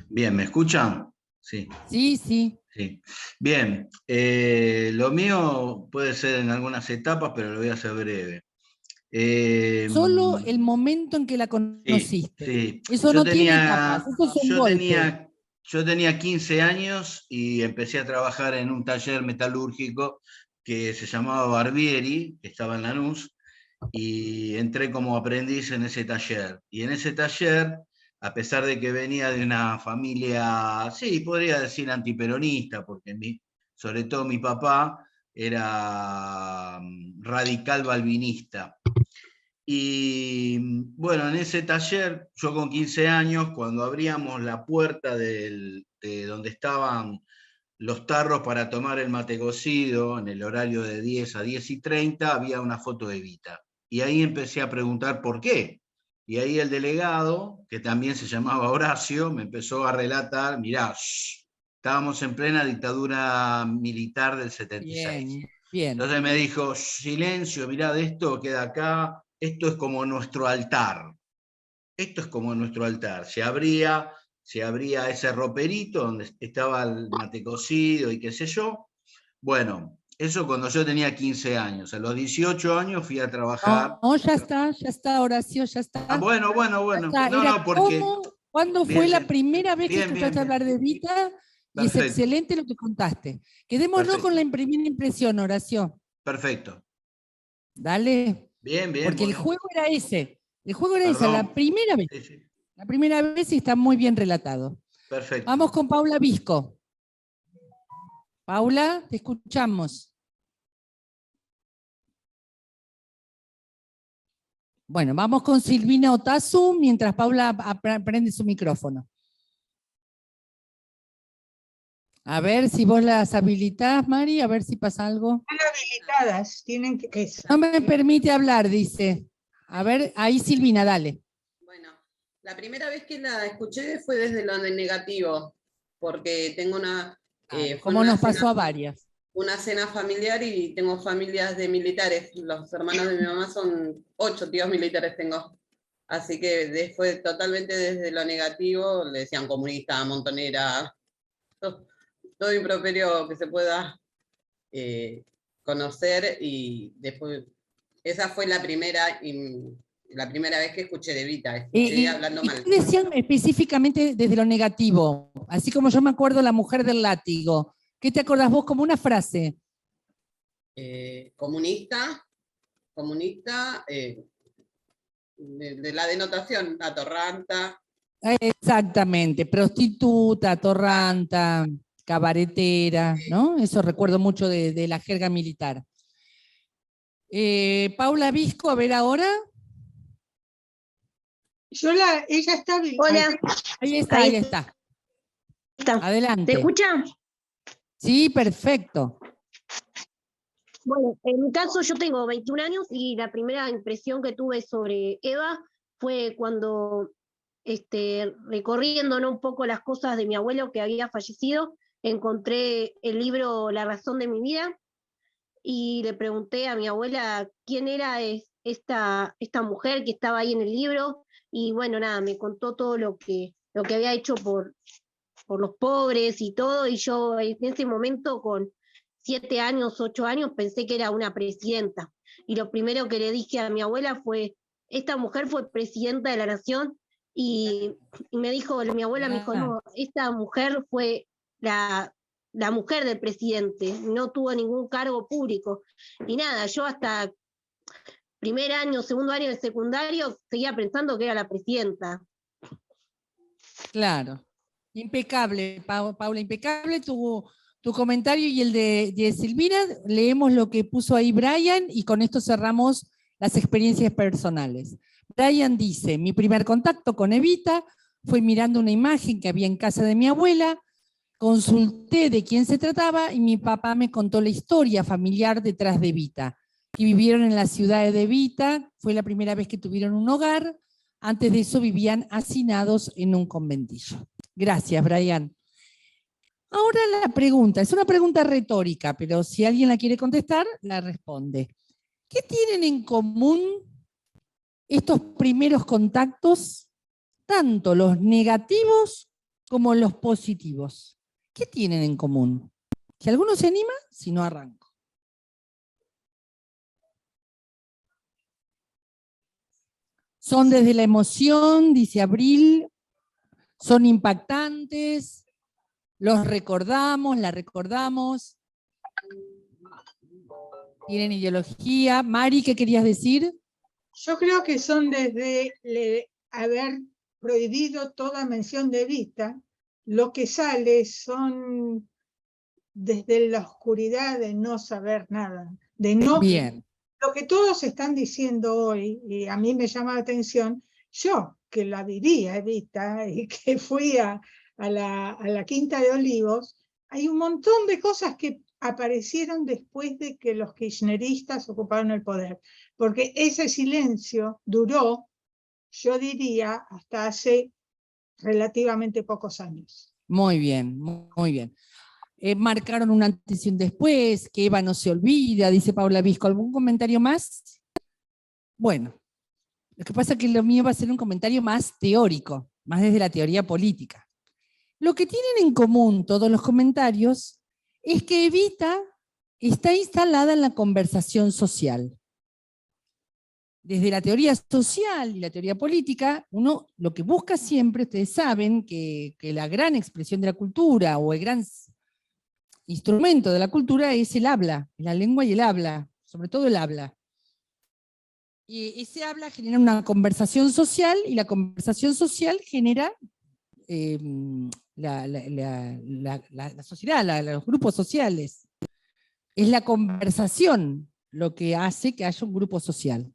Bien, ¿me escuchan? Sí.
Sí, sí.
Sí. Bien, lo mío puede ser en algunas etapas, pero lo voy a hacer breve.
Solo el momento en que la conociste.
Sí.
Eso no tiene etapas, eso es un golpe.
Yo tenía 15 años y empecé a trabajar en un taller metalúrgico que se llamaba Barbieri, que estaba en Lanús, y entré como aprendiz en ese taller. Y en ese taller, a pesar de que venía de una familia, sí, podría decir antiperonista, porque sobre todo mi papá era radical balvinista. Y bueno, en ese taller, yo con 15 años, cuando abríamos la puerta de donde estaban los tarros para tomar el mate cocido, en el horario de 10 a 10:30, había una foto de Evita. Y ahí empecé a preguntar por qué. Y ahí el delegado, que también se llamaba Horacio, me empezó a relatar, mirá, estábamos en plena dictadura militar del 76.
Bien.
Entonces me dijo, silencio, mirá, de esto queda acá, esto es como nuestro altar. Esto es como nuestro altar. Se abría ese roperito donde estaba el mate cocido y qué sé yo. Bueno, eso cuando yo tenía 15 años. A los 18 años fui a trabajar.
No, ya está, Horacio, ya está.
Ah, bueno.
No, porque... ¿Cuándo fue la primera vez que escuchaste hablar de Evita? Y es excelente lo que contaste. Quedémonos con la primera impresión, Horacio.
Perfecto.
Dale.
Bien.
Porque el juego era ese. El juego era ese, la primera vez.
Sí.
La primera vez y está muy bien relatado.
Perfecto.
Vamos con Paula Visco. Paula, te escuchamos. Bueno, vamos con Silvina Otazú mientras Paula prende su micrófono. A ver si vos las habilitás, Mari, a ver si pasa algo.
Están habilitadas, tienen que...
No me permite hablar, dice. A ver, ahí Silvina, dale.
Bueno, la primera vez que la escuché fue desde lo negativo, porque tengo una...
como nos pasó a varias.
Una cena familiar y tengo familias de militares. Los hermanos de mi mamá son 8 tíos militares tengo. Así que fue totalmente desde lo negativo, le decían comunista, montonera, todo improperio que se pueda conocer, y después esa fue la primera vez que escuché de Evita, escuché hablando mal.
¿Qué decían específicamente desde lo negativo? Así como yo me acuerdo la mujer del látigo. ¿Qué te acordás vos como una frase?
Comunista, de la denotación, atorranta.
Exactamente, prostituta, atorranta, cabaretera, ¿no? Eso recuerdo mucho de la jerga militar. Paula Visco, a ver ahora.
Ella está bien.
Hola.
Ahí está. Adelante.
¿Te escuchan?
Sí, perfecto.
Bueno, en mi caso yo tengo 21 años y la primera impresión que tuve sobre Eva fue cuando, recorriendo, ¿no?, un poco las cosas de mi abuelo que había fallecido, encontré el libro La razón de mi vida y le pregunté a mi abuela quién era esta mujer que estaba ahí en el libro, y bueno, nada, me contó todo lo que había hecho por los pobres y todo, y yo en ese momento con 7 años, 8 años, pensé que era una presidenta. Y lo primero que le dije a mi abuela fue, esta mujer fue presidenta de la nación, y mi abuela me dijo, no, esta mujer fue la mujer del presidente, no tuvo ningún cargo público. Y nada, yo hasta primer año, segundo año de secundario, seguía pensando que era la presidenta.
Claro. Impecable, Paula, impecable tu tu comentario y el de Silvina. Leemos lo que puso ahí Brian y con esto cerramos las experiencias personales. Brian dice, mi primer contacto con Evita fue mirando una imagen que había en casa de mi abuela, consulté de quién se trataba y mi papá me contó la historia familiar detrás de Evita, que vivieron en la ciudad de Evita, fue la primera vez que tuvieron un hogar, antes de eso vivían hacinados en un conventillo. Gracias, Brian. Ahora la pregunta, es una pregunta retórica, pero si alguien la quiere contestar, la responde. ¿Qué tienen en común estos primeros contactos, tanto los negativos como los positivos? ¿Qué tienen en común? Si alguno se anima, si no arranco. Son desde la emoción, dice Abril, son impactantes, los recordamos, la recordamos, tienen ideología. Mari, ¿qué querías decir?
Yo creo que son desde haber prohibido toda mención de Evita, lo que sale son desde la oscuridad de no saber nada, de no...
Bien.
Lo que todos están diciendo hoy, y a mí me llama la atención, yo que la vivía Evita y que fui a la Quinta de Olivos, hay un montón de cosas que aparecieron después de que los kirchneristas ocuparon el poder, porque ese silencio duró, yo diría, hasta hace relativamente pocos años.
Muy bien, muy bien. Marcaron un antes y un después, que Eva no se olvida, dice Paula Visco. ¿Algún comentario más? Bueno, lo que pasa es que lo mío va a ser un comentario más teórico, más desde la teoría política. Lo que tienen en común todos los comentarios es que Evita está instalada en la conversación social. Desde la teoría social y la teoría política, uno lo que busca siempre, ustedes saben que la gran expresión de la cultura o el gran instrumento de la cultura es el habla, la lengua y el habla, sobre todo el habla. Y ese habla genera una conversación social y la conversación social genera la sociedad, los grupos sociales. Es la conversación lo que hace que haya un grupo social.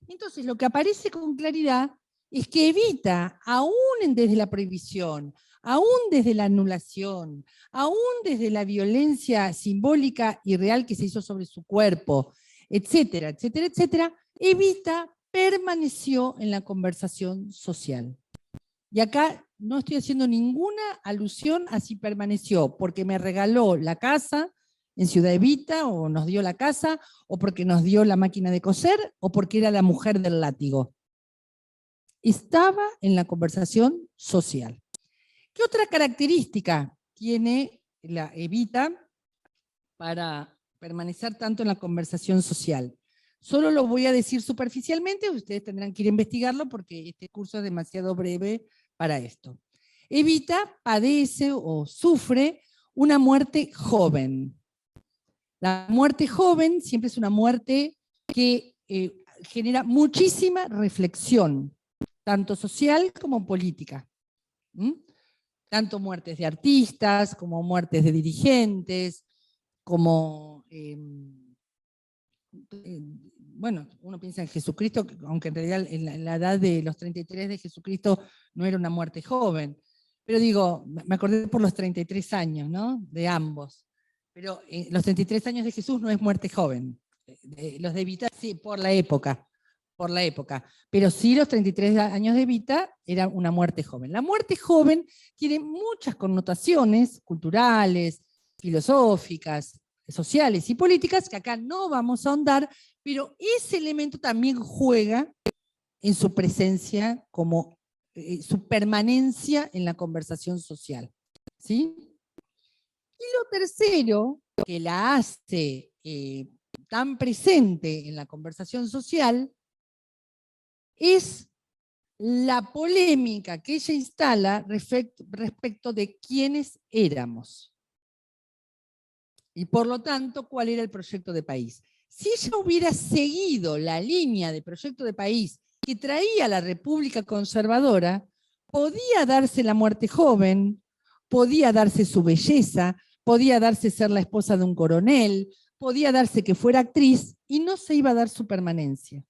Entonces, lo que aparece con claridad es que Evita, aún desde la prohibición, aún desde la anulación, aún desde la violencia simbólica y real que se hizo sobre su cuerpo, etcétera, etcétera, etcétera, Evita permaneció en la conversación social. Y acá no estoy haciendo ninguna alusión a si permaneció porque me regaló la casa en Ciudad Evita, o nos dio la casa, o porque nos dio la máquina de coser, o porque era la mujer del látigo. Estaba en la conversación social. ¿Qué otra característica tiene la Evita para permanecer tanto en la conversación social? Solo lo voy a decir superficialmente, ustedes tendrán que ir a investigarlo porque este curso es demasiado breve para esto. Evita padece o sufre una muerte joven. La muerte joven siempre es una muerte que genera muchísima reflexión, tanto social como política. Tanto muertes de artistas, como muertes de dirigentes, como, bueno, uno piensa en Jesucristo, aunque en realidad en la edad de los 33 de Jesucristo no era una muerte joven. Pero digo, me acordé por los 33 años, ¿no? De ambos. Pero los 33 años de Jesús no es muerte joven. Los de Evita sí, por la época. Pero sí los 33 años de Evita era una muerte joven. La muerte joven tiene muchas connotaciones culturales, filosóficas, sociales y políticas que acá no vamos a ahondar, pero ese elemento también juega en su presencia como su permanencia en la conversación social. ¿Sí? Y lo tercero que la hace tan presente en la conversación social es la polémica que ella instala respecto de quiénes éramos. Y por lo tanto, cuál era el proyecto de país. Si ella hubiera seguido la línea de proyecto de país que traía la República Conservadora, podía darse la muerte joven, podía darse su belleza, podía darse ser la esposa de un coronel, podía darse que fuera actriz y no se iba a dar su permanencia.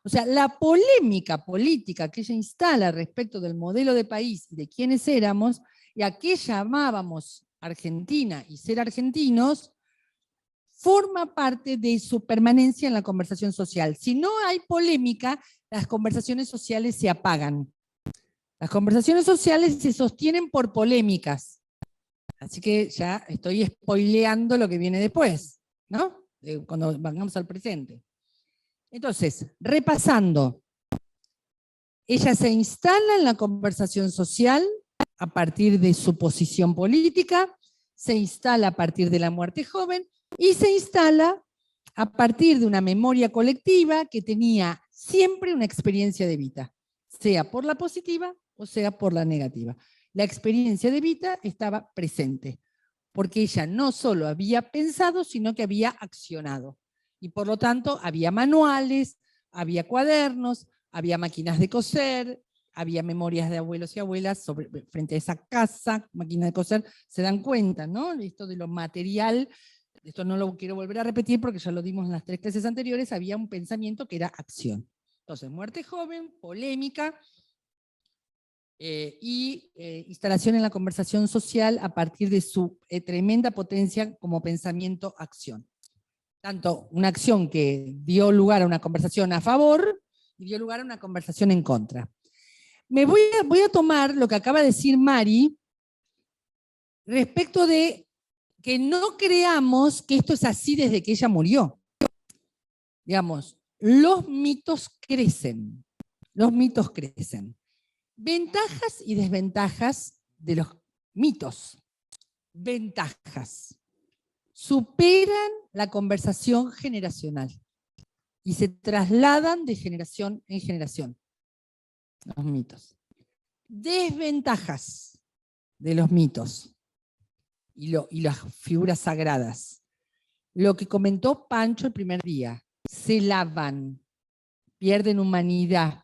O sea, la polémica política que ella instala respecto del modelo de país y de quiénes éramos, y a qué llamábamos Argentina y ser argentinos, forma parte de su permanencia en la conversación social. Si no hay polémica, las conversaciones sociales se apagan. Las conversaciones sociales se sostienen por polémicas. Así que ya estoy spoileando lo que viene después, ¿no? Cuando vengamos al presente. Entonces, repasando, ella se instala en la conversación social a partir de su posición política, se instala a partir de la muerte joven y se instala a partir de una memoria colectiva que tenía siempre una experiencia de vida, sea por la positiva o sea por la negativa. La experiencia de vida estaba presente, porque ella no solo había pensado, sino que había accionado. Y por lo tanto había manuales, había cuadernos, había máquinas de coser, había memorias de abuelos y abuelas frente a esa casa, máquina de coser, se dan cuenta, ¿no? Esto de lo material, esto no lo quiero volver a repetir porque ya lo dimos en las 3 clases anteriores, había un pensamiento que era acción. Entonces, muerte joven, polémica, instalación en la conversación social a partir de su tremenda potencia como pensamiento-acción. Tanto una acción que dio lugar a una conversación a favor y dio lugar a una conversación en contra. Voy a tomar lo que acaba de decir Mari respecto de que no creamos que esto es así desde que ella murió. Digamos, los mitos crecen. Los mitos crecen. Ventajas y desventajas de los mitos. Ventajas. Superan la conversación generacional y se trasladan de generación en generación. Los mitos. Desventajas de los mitos y las figuras sagradas. Lo que comentó Pancho el primer día. Se lavan, pierden humanidad,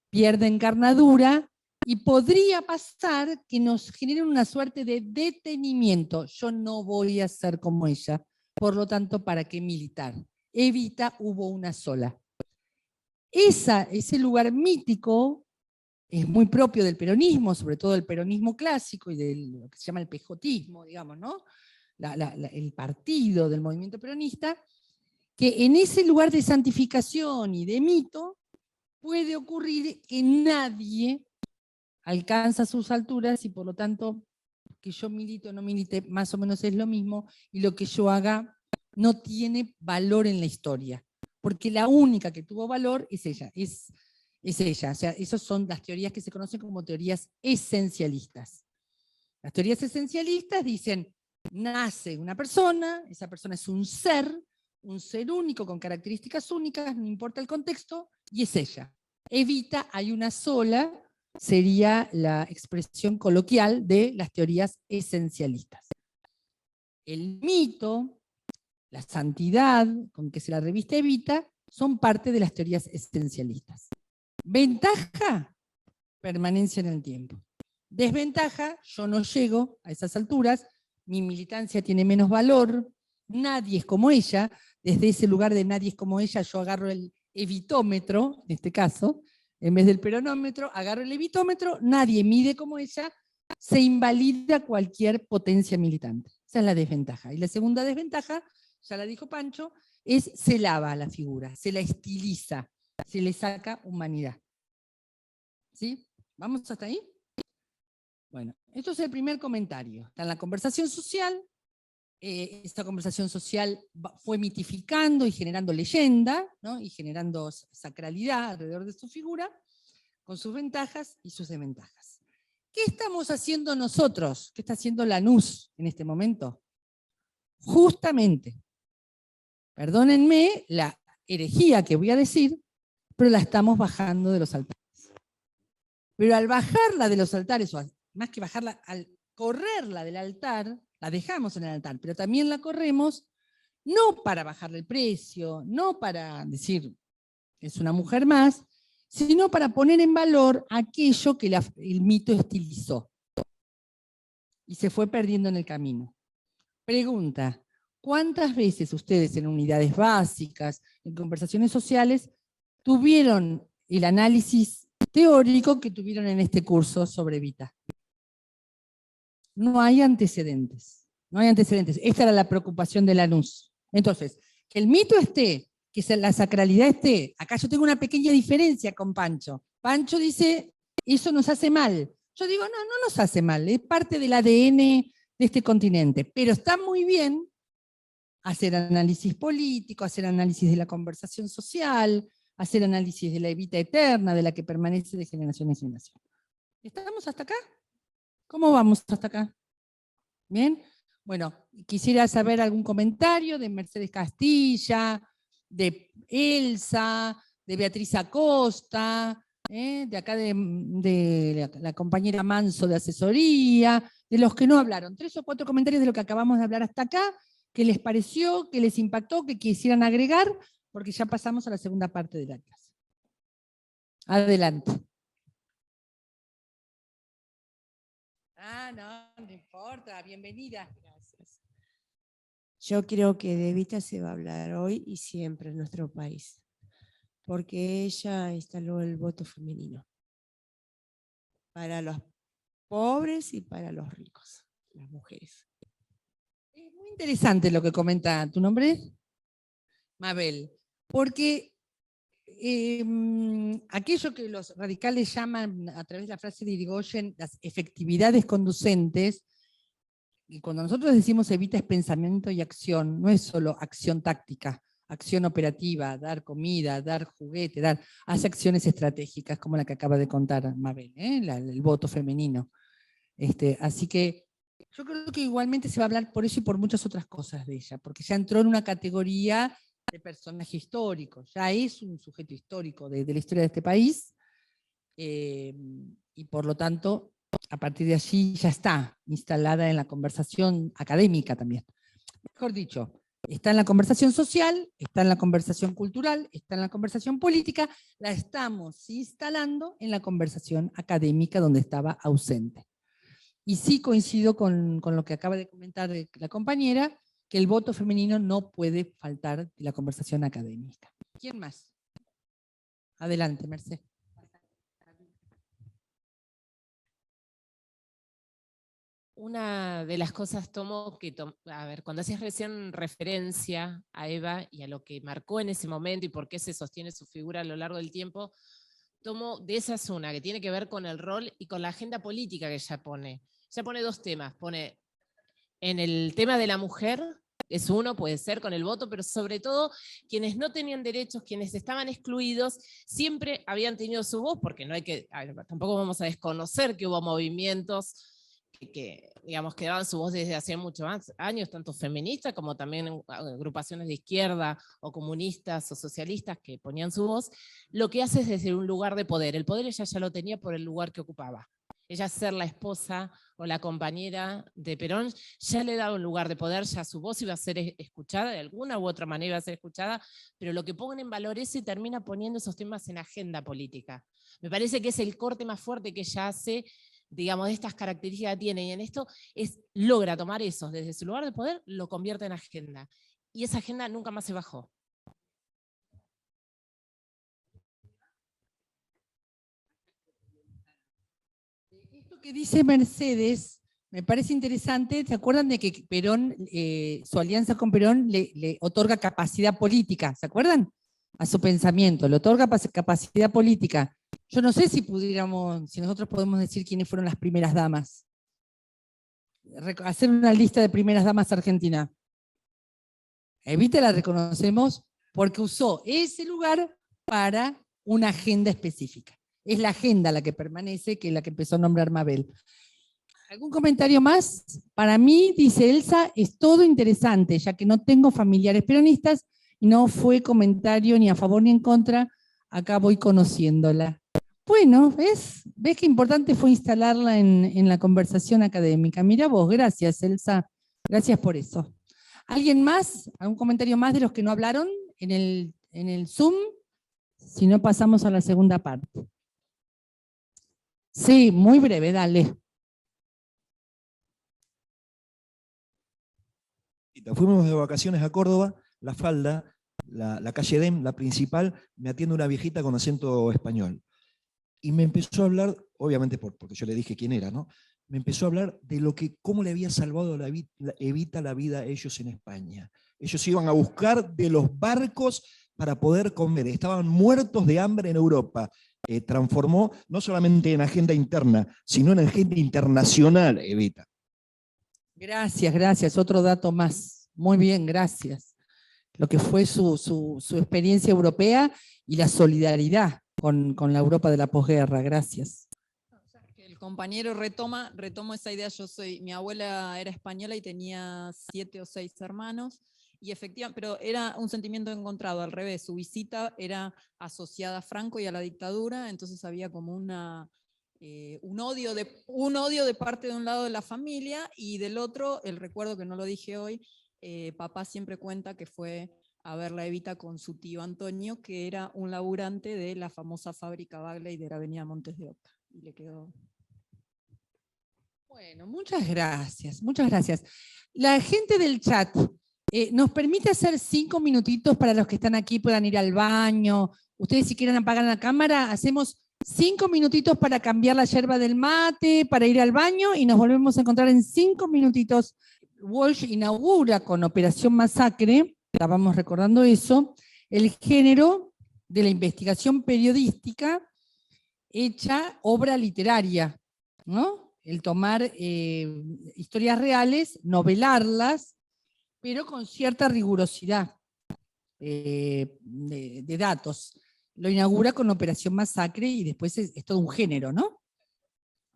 pierden carnadura y podría pasar que nos generen una suerte de detenimiento. Yo no voy a ser como ella, por lo tanto, ¿para qué militar? Evita hubo una sola. Ese lugar mítico es muy propio del peronismo, sobre todo del peronismo clásico y de lo que se llama el pejotismo, digamos, ¿no? El partido del movimiento peronista, que en ese lugar de santificación y de mito puede ocurrir que nadie alcanza sus alturas y por lo tanto que yo milite o no milite más o menos es lo mismo y lo que yo haga no tiene valor en la historia, porque la única que tuvo valor es ella, es ella. O sea, esas son las teorías que se conocen como teorías esencialistas. Las teorías esencialistas dicen, nace una persona, esa persona es un ser único con características únicas, no importa el contexto, y es ella. Evita, hay una sola, sería la expresión coloquial de las teorías esencialistas. El mito, la santidad con que se la reviste Evita, son parte de las teorías esencialistas. Ventaja, permanencia en el tiempo. Desventaja, yo no llego a esas alturas, mi militancia tiene menos valor, nadie es como ella, desde ese lugar de nadie es como ella, yo agarro el evitómetro, en este caso, en vez del peronómetro, agarro el evitómetro, nadie mide como ella, se invalida cualquier potencia militante. Esa es la desventaja. Y la segunda desventaja, ya la dijo Pancho, es se lava la figura, se la estiliza, se le saca humanidad. ¿Sí? ¿Vamos hasta ahí? Bueno, esto es el primer comentario. Está en la conversación social. Esta conversación social fue mitificando y generando leyenda, ¿no? Y generando sacralidad alrededor de su figura, con sus ventajas y sus desventajas. ¿Qué estamos haciendo nosotros? ¿Qué está haciendo Lanús en este momento? Justamente, perdónenme la herejía que voy a decir, pero la estamos bajando de los altares. Pero al bajarla de los altares, o más que bajarla, al correrla del altar, la dejamos en el altar, pero también la corremos no para bajarle el precio, no para decir es una mujer más, sino para poner en valor aquello que el mito estilizó y se fue perdiendo en el camino. Pregunta, ¿cuántas veces ustedes en unidades básicas, en conversaciones sociales, tuvieron el análisis teórico que tuvieron en este curso sobre Evita? No hay antecedentes. No hay antecedentes. Esta era la preocupación de Lanús. Entonces, que el mito esté, que la sacralidad esté. Acá yo tengo una pequeña diferencia con Pancho. Pancho dice, eso nos hace mal. Yo digo, no, no nos hace mal. Es parte del ADN de este continente. Pero está muy bien hacer análisis político, hacer análisis de la conversación social, hacer análisis de la Evita eterna, de la que permanece de generación en generación. ¿Estamos hasta acá? ¿Cómo vamos hasta acá? ¿Bien? Bueno, quisiera saber algún comentario de Mercedes Castilla, de Elsa, de Beatriz Acosta, de acá de la compañera Manso de asesoría, de los que no hablaron. 3 o 4 comentarios de lo que acabamos de hablar hasta acá, qué les pareció, qué les impactó, qué quisieran agregar, porque ya pasamos a la segunda parte de la clase. Adelante. No importa, bienvenida.
Gracias. Yo creo que de Evita se va a hablar hoy y siempre en nuestro país, porque ella instaló el voto femenino para los pobres y para los ricos, las mujeres.
Es muy interesante lo que comenta. ¿Tu nombre? Mabel. Porque aquello que los radicales llaman, a través de la frase de Irigoyen, las efectividades conducentes, y cuando nosotros decimos Evita es pensamiento y acción, no es solo acción táctica, acción operativa, dar comida, dar juguete, hace acciones estratégicas como la que acaba de contar Mabel, el voto femenino. Así que yo creo que igualmente se va a hablar por eso y por muchas otras cosas de ella, porque ya entró en una categoría de personaje histórico, ya es un sujeto histórico de la historia de este país, y por lo tanto, a partir de allí ya está instalada en la conversación académica también. Mejor dicho, está en la conversación social, está en la conversación cultural, está en la conversación política, la estamos instalando en la conversación académica donde estaba ausente. Y sí coincido con lo que acaba de comentar la compañera, que el voto femenino no puede faltar de la conversación académica. ¿Quién más? Adelante, Mercedes.
Una de las cosas tomo que, a ver, cuando haces recién referencia a Eva y a lo que marcó en ese momento y por qué se sostiene su figura a lo largo del tiempo, tomo de esa zona que tiene que ver con el rol y con la agenda política que ella pone. Ella pone 2 temas, pone en el tema de la mujer, es uno, puede ser con el voto, pero sobre todo quienes no tenían derechos, quienes estaban excluidos, siempre habían tenido su voz, porque no hay que, tampoco vamos a desconocer que hubo movimientos que digamos, que daban su voz desde hace muchos años, tanto feministas como también agrupaciones de izquierda o comunistas o socialistas que ponían su voz. Lo que hace es desde un lugar de poder. El poder ella ya lo tenía por el lugar que ocupaba. Ella ser la esposa o la compañera de Perón ya le daba un lugar de poder, ya su voz iba a ser escuchada, de alguna u otra manera iba a ser escuchada, pero lo que pongan en valor eso y termina poniendo esos temas en agenda política. Me parece que es el corte más fuerte que ella hace, digamos, de estas características que tiene, y en esto logra tomar eso, desde su lugar de poder, lo convierte en agenda. Y esa agenda nunca más se bajó.
Esto que dice Mercedes me parece interesante. ¿Se acuerdan de que Perón, su alianza con Perón le otorga capacidad política? ¿Se acuerdan? A su pensamiento, le otorga capacidad política. Yo no sé si nosotros podemos decir quiénes fueron las primeras damas. Hacer una lista de primeras damas argentinas. Evita la reconocemos porque usó ese lugar para una agenda específica. Es la agenda la que permanece, que es la que empezó a nombrar Mabel. ¿Algún comentario más? Para mí, dice Elsa, es todo interesante, ya que no tengo familiares peronistas y no fue comentario ni a favor ni en contra. Acá voy conociéndola. Bueno, ¿ves qué importante fue instalarla en la conversación académica? Mira vos, gracias Elsa, gracias por eso. ¿Alguien más? ¿Algún comentario más de los que no hablaron en el Zoom? Si no, pasamos a la segunda parte. Sí, muy breve, dale.
Fuimos de vacaciones a Córdoba, La Falda, la calle Dem, la principal, me atiende una viejita con acento español. Y me empezó a hablar, obviamente porque yo le dije quién era, ¿no? Me empezó a hablar de cómo le había salvado Evita la vida a ellos en España. Ellos iban a buscar de los barcos para poder comer. Estaban muertos de hambre en Europa. Transformó no solamente en agenda interna, sino en agenda internacional, Evita.
Gracias, gracias. Otro dato más. Muy bien, gracias. Lo que fue su experiencia europea y la solidaridad con la Europa de la posguerra. Gracias.
El compañero retomo esa idea. Mi abuela era española y tenía 7 o 6 hermanos, y efectivamente, pero era un sentimiento encontrado, al revés. Su visita era asociada a Franco y a la dictadura, entonces había como un odio de parte de un lado de la familia, y del otro, el recuerdo que no lo dije hoy, papá siempre cuenta que fue a verla a Evita con su tío Antonio, que era un laburante de la famosa fábrica Bagley de la avenida Montes de Oca. Y le quedó...
Bueno, muchas gracias, muchas gracias. La gente del chat, ¿nos permite hacer 5 minutitos para los que están aquí puedan ir al baño? Ustedes si quieren apagar la cámara, hacemos 5 minutitos para cambiar la yerba del mate, para ir al baño, y nos volvemos a encontrar en 5 minutitos. Walsh inaugura con Operación Masacre, estábamos recordando eso, el género de la investigación periodística hecha obra literaria, ¿no? El tomar historias reales, novelarlas, pero con cierta rigurosidad de datos. Lo inaugura con Operación Masacre y después es todo un género, ¿no?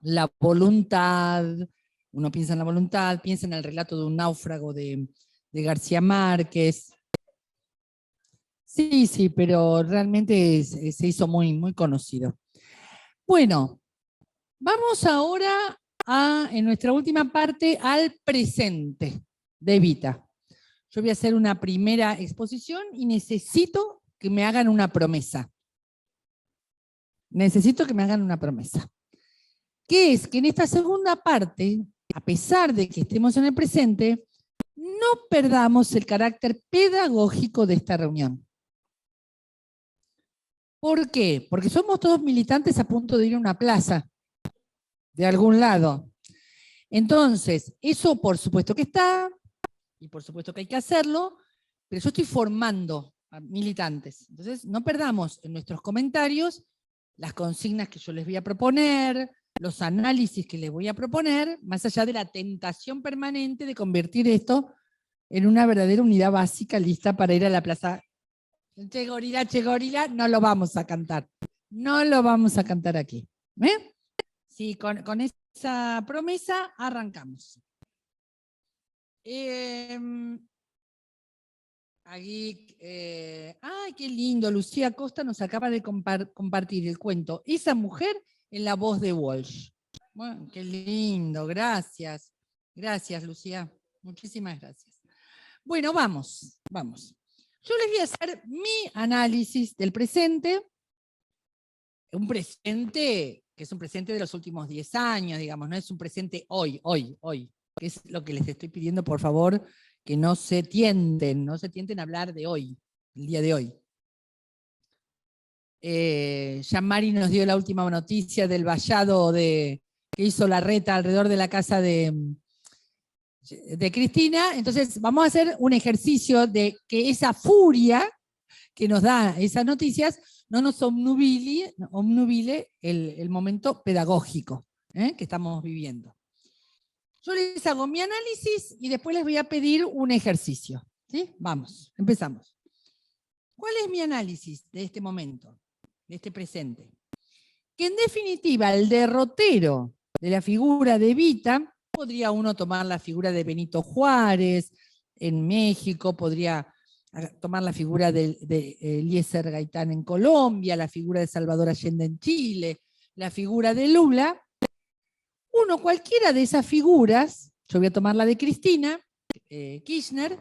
La voluntad, uno piensa en la voluntad, piensa en el relato de un náufrago de García Márquez. Sí, sí, pero realmente se hizo muy, muy conocido. Bueno, vamos ahora en nuestra última parte, al presente de Evita. Yo voy a hacer una primera exposición y necesito que me hagan una promesa. Necesito que me hagan una promesa. Que es que en esta segunda parte, a pesar de que estemos en el presente, no perdamos el carácter pedagógico de esta reunión. ¿Por qué? Porque somos todos militantes a punto de ir a una plaza, de algún lado. Entonces, eso por supuesto que está, y por supuesto que hay que hacerlo, pero yo estoy formando a militantes. Entonces, no perdamos en nuestros comentarios las consignas que yo les voy a proponer, los análisis que les voy a proponer, más allá de la tentación permanente de convertir esto en una verdadera unidad básica lista para ir a la plaza. Che gorila, no lo vamos a cantar. No lo vamos a cantar aquí. Sí, con esa promesa arrancamos. Aquí, ay, qué lindo, Lucía Costa nos acaba de compartir el cuento Esa mujer en la voz de Walsh. Bueno, qué lindo, gracias. Gracias, Lucía. Muchísimas gracias. Bueno, vamos. Yo les voy a hacer mi análisis del presente, un presente que es un presente de los últimos 10 años, digamos, no es un presente hoy, que es lo que les estoy pidiendo, por favor, que no se tienten a hablar de hoy, el día de hoy. Jean-Marie nos dio la última noticia del vallado que hizo Larreta alrededor de la casa de Cristina. Entonces vamos a hacer un ejercicio de que esa furia que nos da esas noticias no nos obnubile el momento pedagógico que estamos viviendo. Yo les hago mi análisis y después les voy a pedir un ejercicio. ¿Sí? Vamos, empezamos. ¿Cuál es mi análisis de este momento, de este presente? Que en definitiva el derrotero de la figura de Evita, podría uno tomar la figura de Benito Juárez en México, podría tomar la figura de Eliezer Gaitán en Colombia, la figura de Salvador Allende en Chile, la figura de Lula. Cualquiera de esas figuras, yo voy a tomar la de Cristina Kirchner,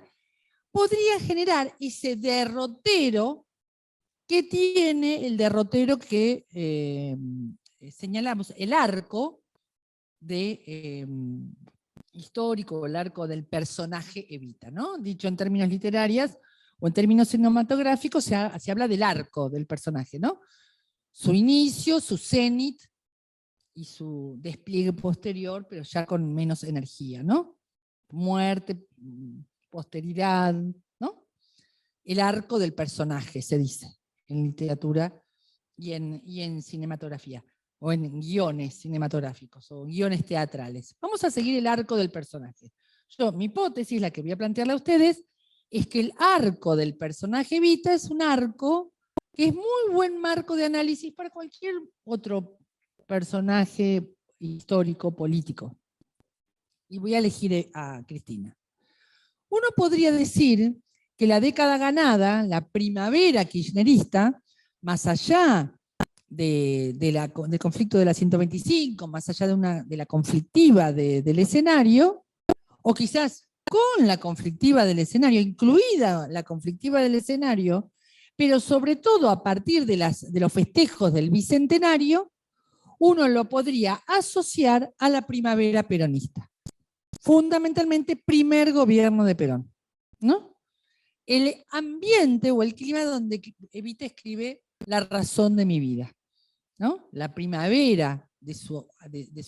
podría generar ese derrotero que tiene el derrotero que señalamos, el arco histórico o el arco del personaje Evita, ¿no? Dicho en términos literarios o en términos cinematográficos, se habla del arco del personaje, ¿no? Su inicio, su cenit y su despliegue posterior, pero ya con menos energía, ¿no? Muerte, posteridad, ¿no? El arco del personaje, se dice, en literatura y en cinematografía, o en guiones cinematográficos, o guiones teatrales. Vamos a seguir el arco del personaje. Mi hipótesis, la que voy a plantearle a ustedes, es que el arco del personaje Evita es un arco que es muy buen marco de análisis para cualquier otro personaje histórico, político. Y voy a elegir a Cristina. Uno podría decir que la década ganada, la primavera kirchnerista, más allá del conflicto de la 125, más allá de la conflictiva del escenario, o quizás con la conflictiva del escenario, incluida la conflictiva del escenario, pero sobre todo a partir de los festejos del Bicentenario, uno lo podría asociar a la primavera peronista. Fundamentalmente, primer gobierno de Perón, ¿no? El ambiente o el clima donde Evita escribe La razón de mi vida, ¿no? La primavera de su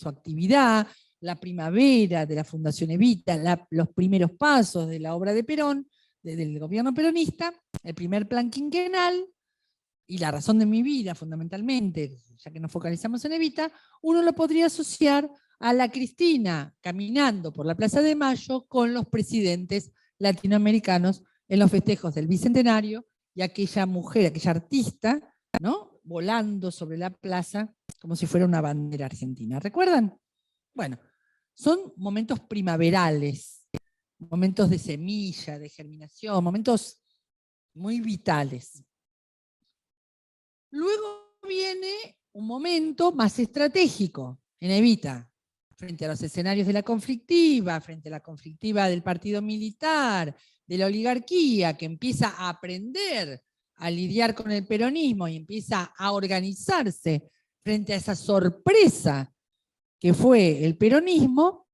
actividad, la primavera de la Fundación Evita, los primeros pasos de la obra de Perón, del gobierno peronista, el primer plan quinquenal y La razón de mi vida, fundamentalmente, ya que nos focalizamos en Evita, uno lo podría asociar a la Cristina caminando por la Plaza de Mayo con los presidentes latinoamericanos en los festejos del Bicentenario y aquella mujer, aquella artista, ¿no? Volando sobre la plaza como si fuera una bandera argentina. ¿Recuerdan? Bueno, son momentos primaverales, momentos de semilla, de germinación, momentos muy vitales. Luego viene un momento más estratégico en Evita, frente a los escenarios de la conflictiva, frente a la conflictiva del partido militar, de la oligarquía, que empieza a aprender a lidiar con el peronismo y empieza a organizarse frente a esa sorpresa que fue el peronismo,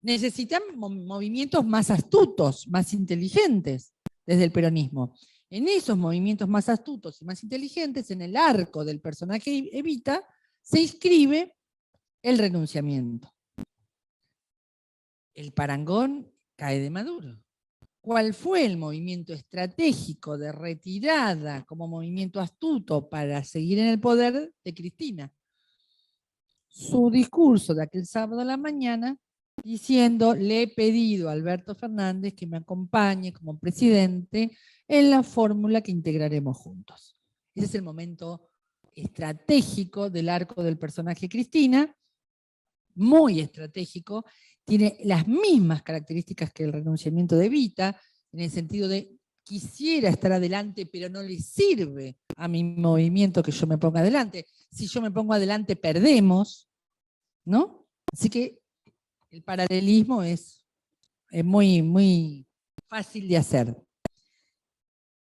necesitan movimientos más astutos, más inteligentes desde el peronismo. En esos movimientos más astutos y más inteligentes, en el arco del personaje Evita, se inscribe el renunciamiento. El parangón cae de Maduro. ¿Cuál fue el movimiento estratégico de retirada como movimiento astuto para seguir en el poder de Cristina? Su discurso de aquel sábado a la mañana diciendo: le he pedido a Alberto Fernández que me acompañe como presidente en la fórmula que integraremos juntos. Ese es el momento estratégico del arco del personaje Cristina, muy estratégico, tiene las mismas características que el renunciamiento de Evita, en el sentido de quisiera estar adelante, pero no le sirve a mi movimiento que yo me ponga adelante. Si yo me pongo adelante, perdemos, ¿no? Así que el paralelismo es muy, muy fácil de hacer.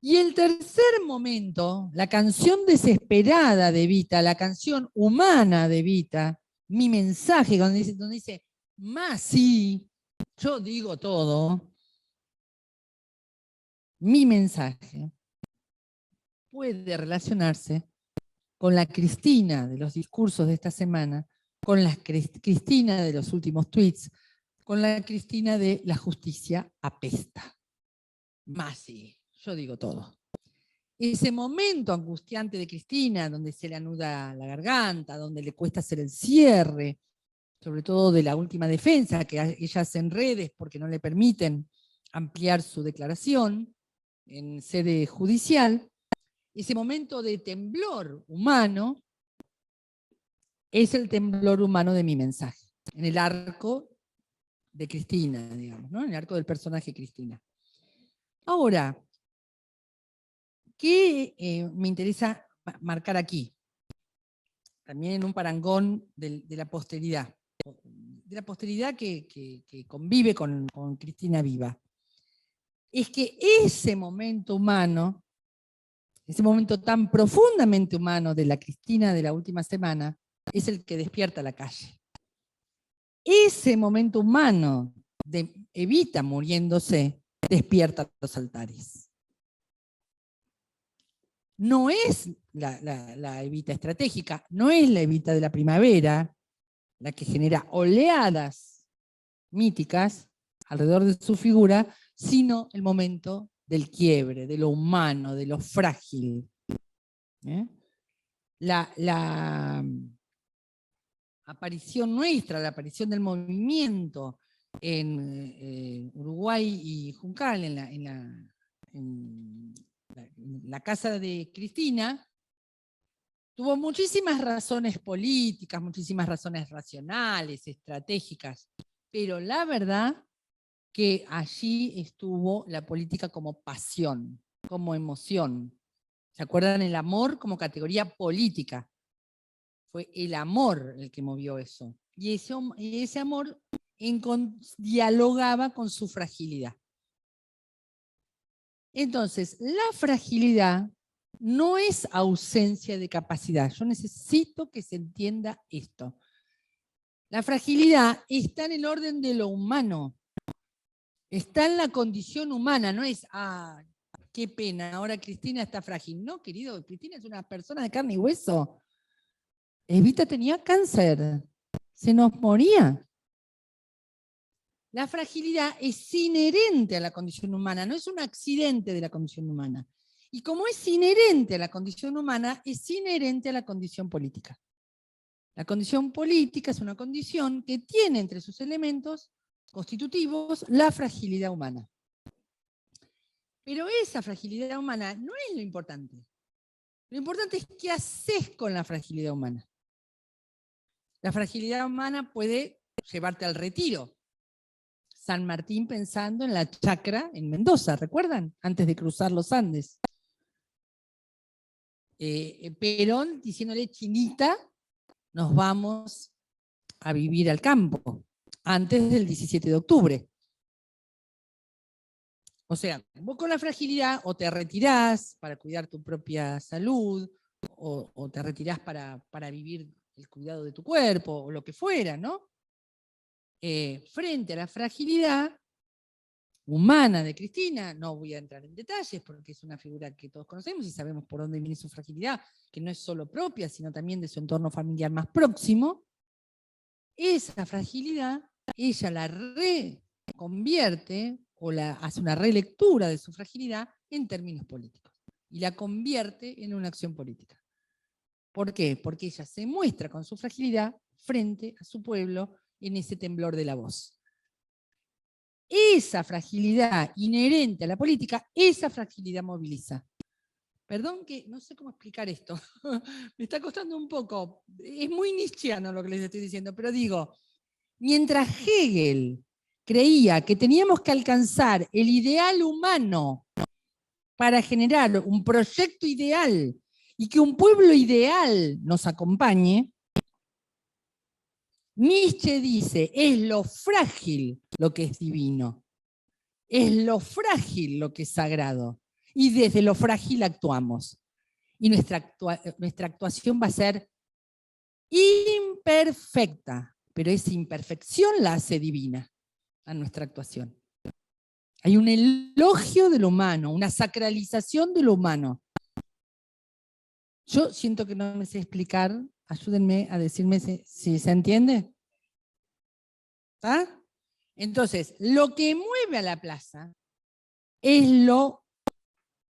Y el tercer momento, la canción desesperada de Evita, la canción humana de Evita, mi mensaje, donde dice más sí, yo digo todo, mi mensaje puede relacionarse con la Cristina de los discursos de esta semana, con la Cristina de los últimos tweets, con la Cristina de la justicia apesta. Más sí, yo digo todo. Ese momento angustiante de Cristina, donde se le anuda la garganta, donde le cuesta hacer el cierre, sobre todo de la última defensa, que ella hace en redes porque no le permiten ampliar su declaración en sede judicial, ese momento de temblor humano es el temblor humano de mi mensaje, en el arco de Cristina, digamos, ¿no? En el arco del personaje Cristina. Ahora, ¿qué me interesa marcar aquí? También en un parangón de la posteridad. De la posteridad que convive con Cristina viva. Es que ese momento humano, ese momento tan profundamente humano de la Cristina de la última semana, es el que despierta la calle. ese momento humano de Evita muriéndose despierta los altares. No es la Evita estratégica, no es la Evita de la primavera la que genera oleadas míticas alrededor de su figura, sino el momento del quiebre, de lo humano, de lo frágil. La aparición nuestra, la aparición del movimiento en Uruguay y Juncal, en la casa de Cristina, tuvo muchísimas razones políticas, muchísimas razones racionales, estratégicas, pero la verdad que allí estuvo la política como pasión, como emoción. ¿Se acuerdan? El amor como categoría política. Fue el amor el que movió eso. Y ese amor dialogaba con su fragilidad. Entonces, la fragilidad no es ausencia de capacidad. Yo necesito que se entienda esto. La fragilidad está en el orden de lo humano. Está en la condición humana, no es, qué pena, ahora Cristina está frágil. No, querido, Cristina es una persona de carne y hueso. Evita tenía cáncer, se nos moría. La fragilidad es inherente a la condición humana, no es un accidente de la condición humana. Y como es inherente a la condición humana, es inherente a la condición política. La condición política es una condición que tiene entre sus elementos constitutivos la fragilidad humana. Pero esa fragilidad humana no es lo importante. Lo importante es qué haces con la fragilidad humana. La fragilidad humana puede llevarte al retiro. San Martín pensando en la chacra en Mendoza, ¿recuerdan? Antes de cruzar los Andes. Perón diciéndole, Chinita, nos vamos a vivir al campo, antes del 17 de octubre. O sea, vos con la fragilidad o te retirás para cuidar tu propia salud, o te retirás para vivir el cuidado de tu cuerpo, o lo que fuera, ¿no? Frente a la fragilidad humana de Cristina, no voy a entrar en detalles porque es una figura que todos conocemos y sabemos por dónde viene su fragilidad, que no es solo propia, sino también de su entorno familiar más próximo. Esa fragilidad, ella la reconvierte o hace una relectura de su fragilidad en términos políticos y la convierte en una acción política. ¿Por qué? Porque ella se muestra con su fragilidad frente a su pueblo en ese temblor de la voz. Esa fragilidad inherente a la política, esa fragilidad moviliza. Perdón que no sé cómo explicar esto. Me está costando un poco. Es muy nietzscheano lo que les estoy diciendo, pero digo, mientras Hegel creía que teníamos que alcanzar el ideal humano para generar un proyecto ideal y que un pueblo ideal nos acompañe, Nietzsche dice, es lo frágil lo que es divino, es lo frágil lo que es sagrado, y desde lo frágil actuamos. Y nuestra actuación va a ser imperfecta, pero esa imperfección la hace divina a nuestra actuación. Hay un elogio de lo humano, una sacralización de lo humano. Yo siento que no me sé explicar, ayúdenme a decirme si se entiende. ¿Ah? Entonces, lo que mueve a la plaza es lo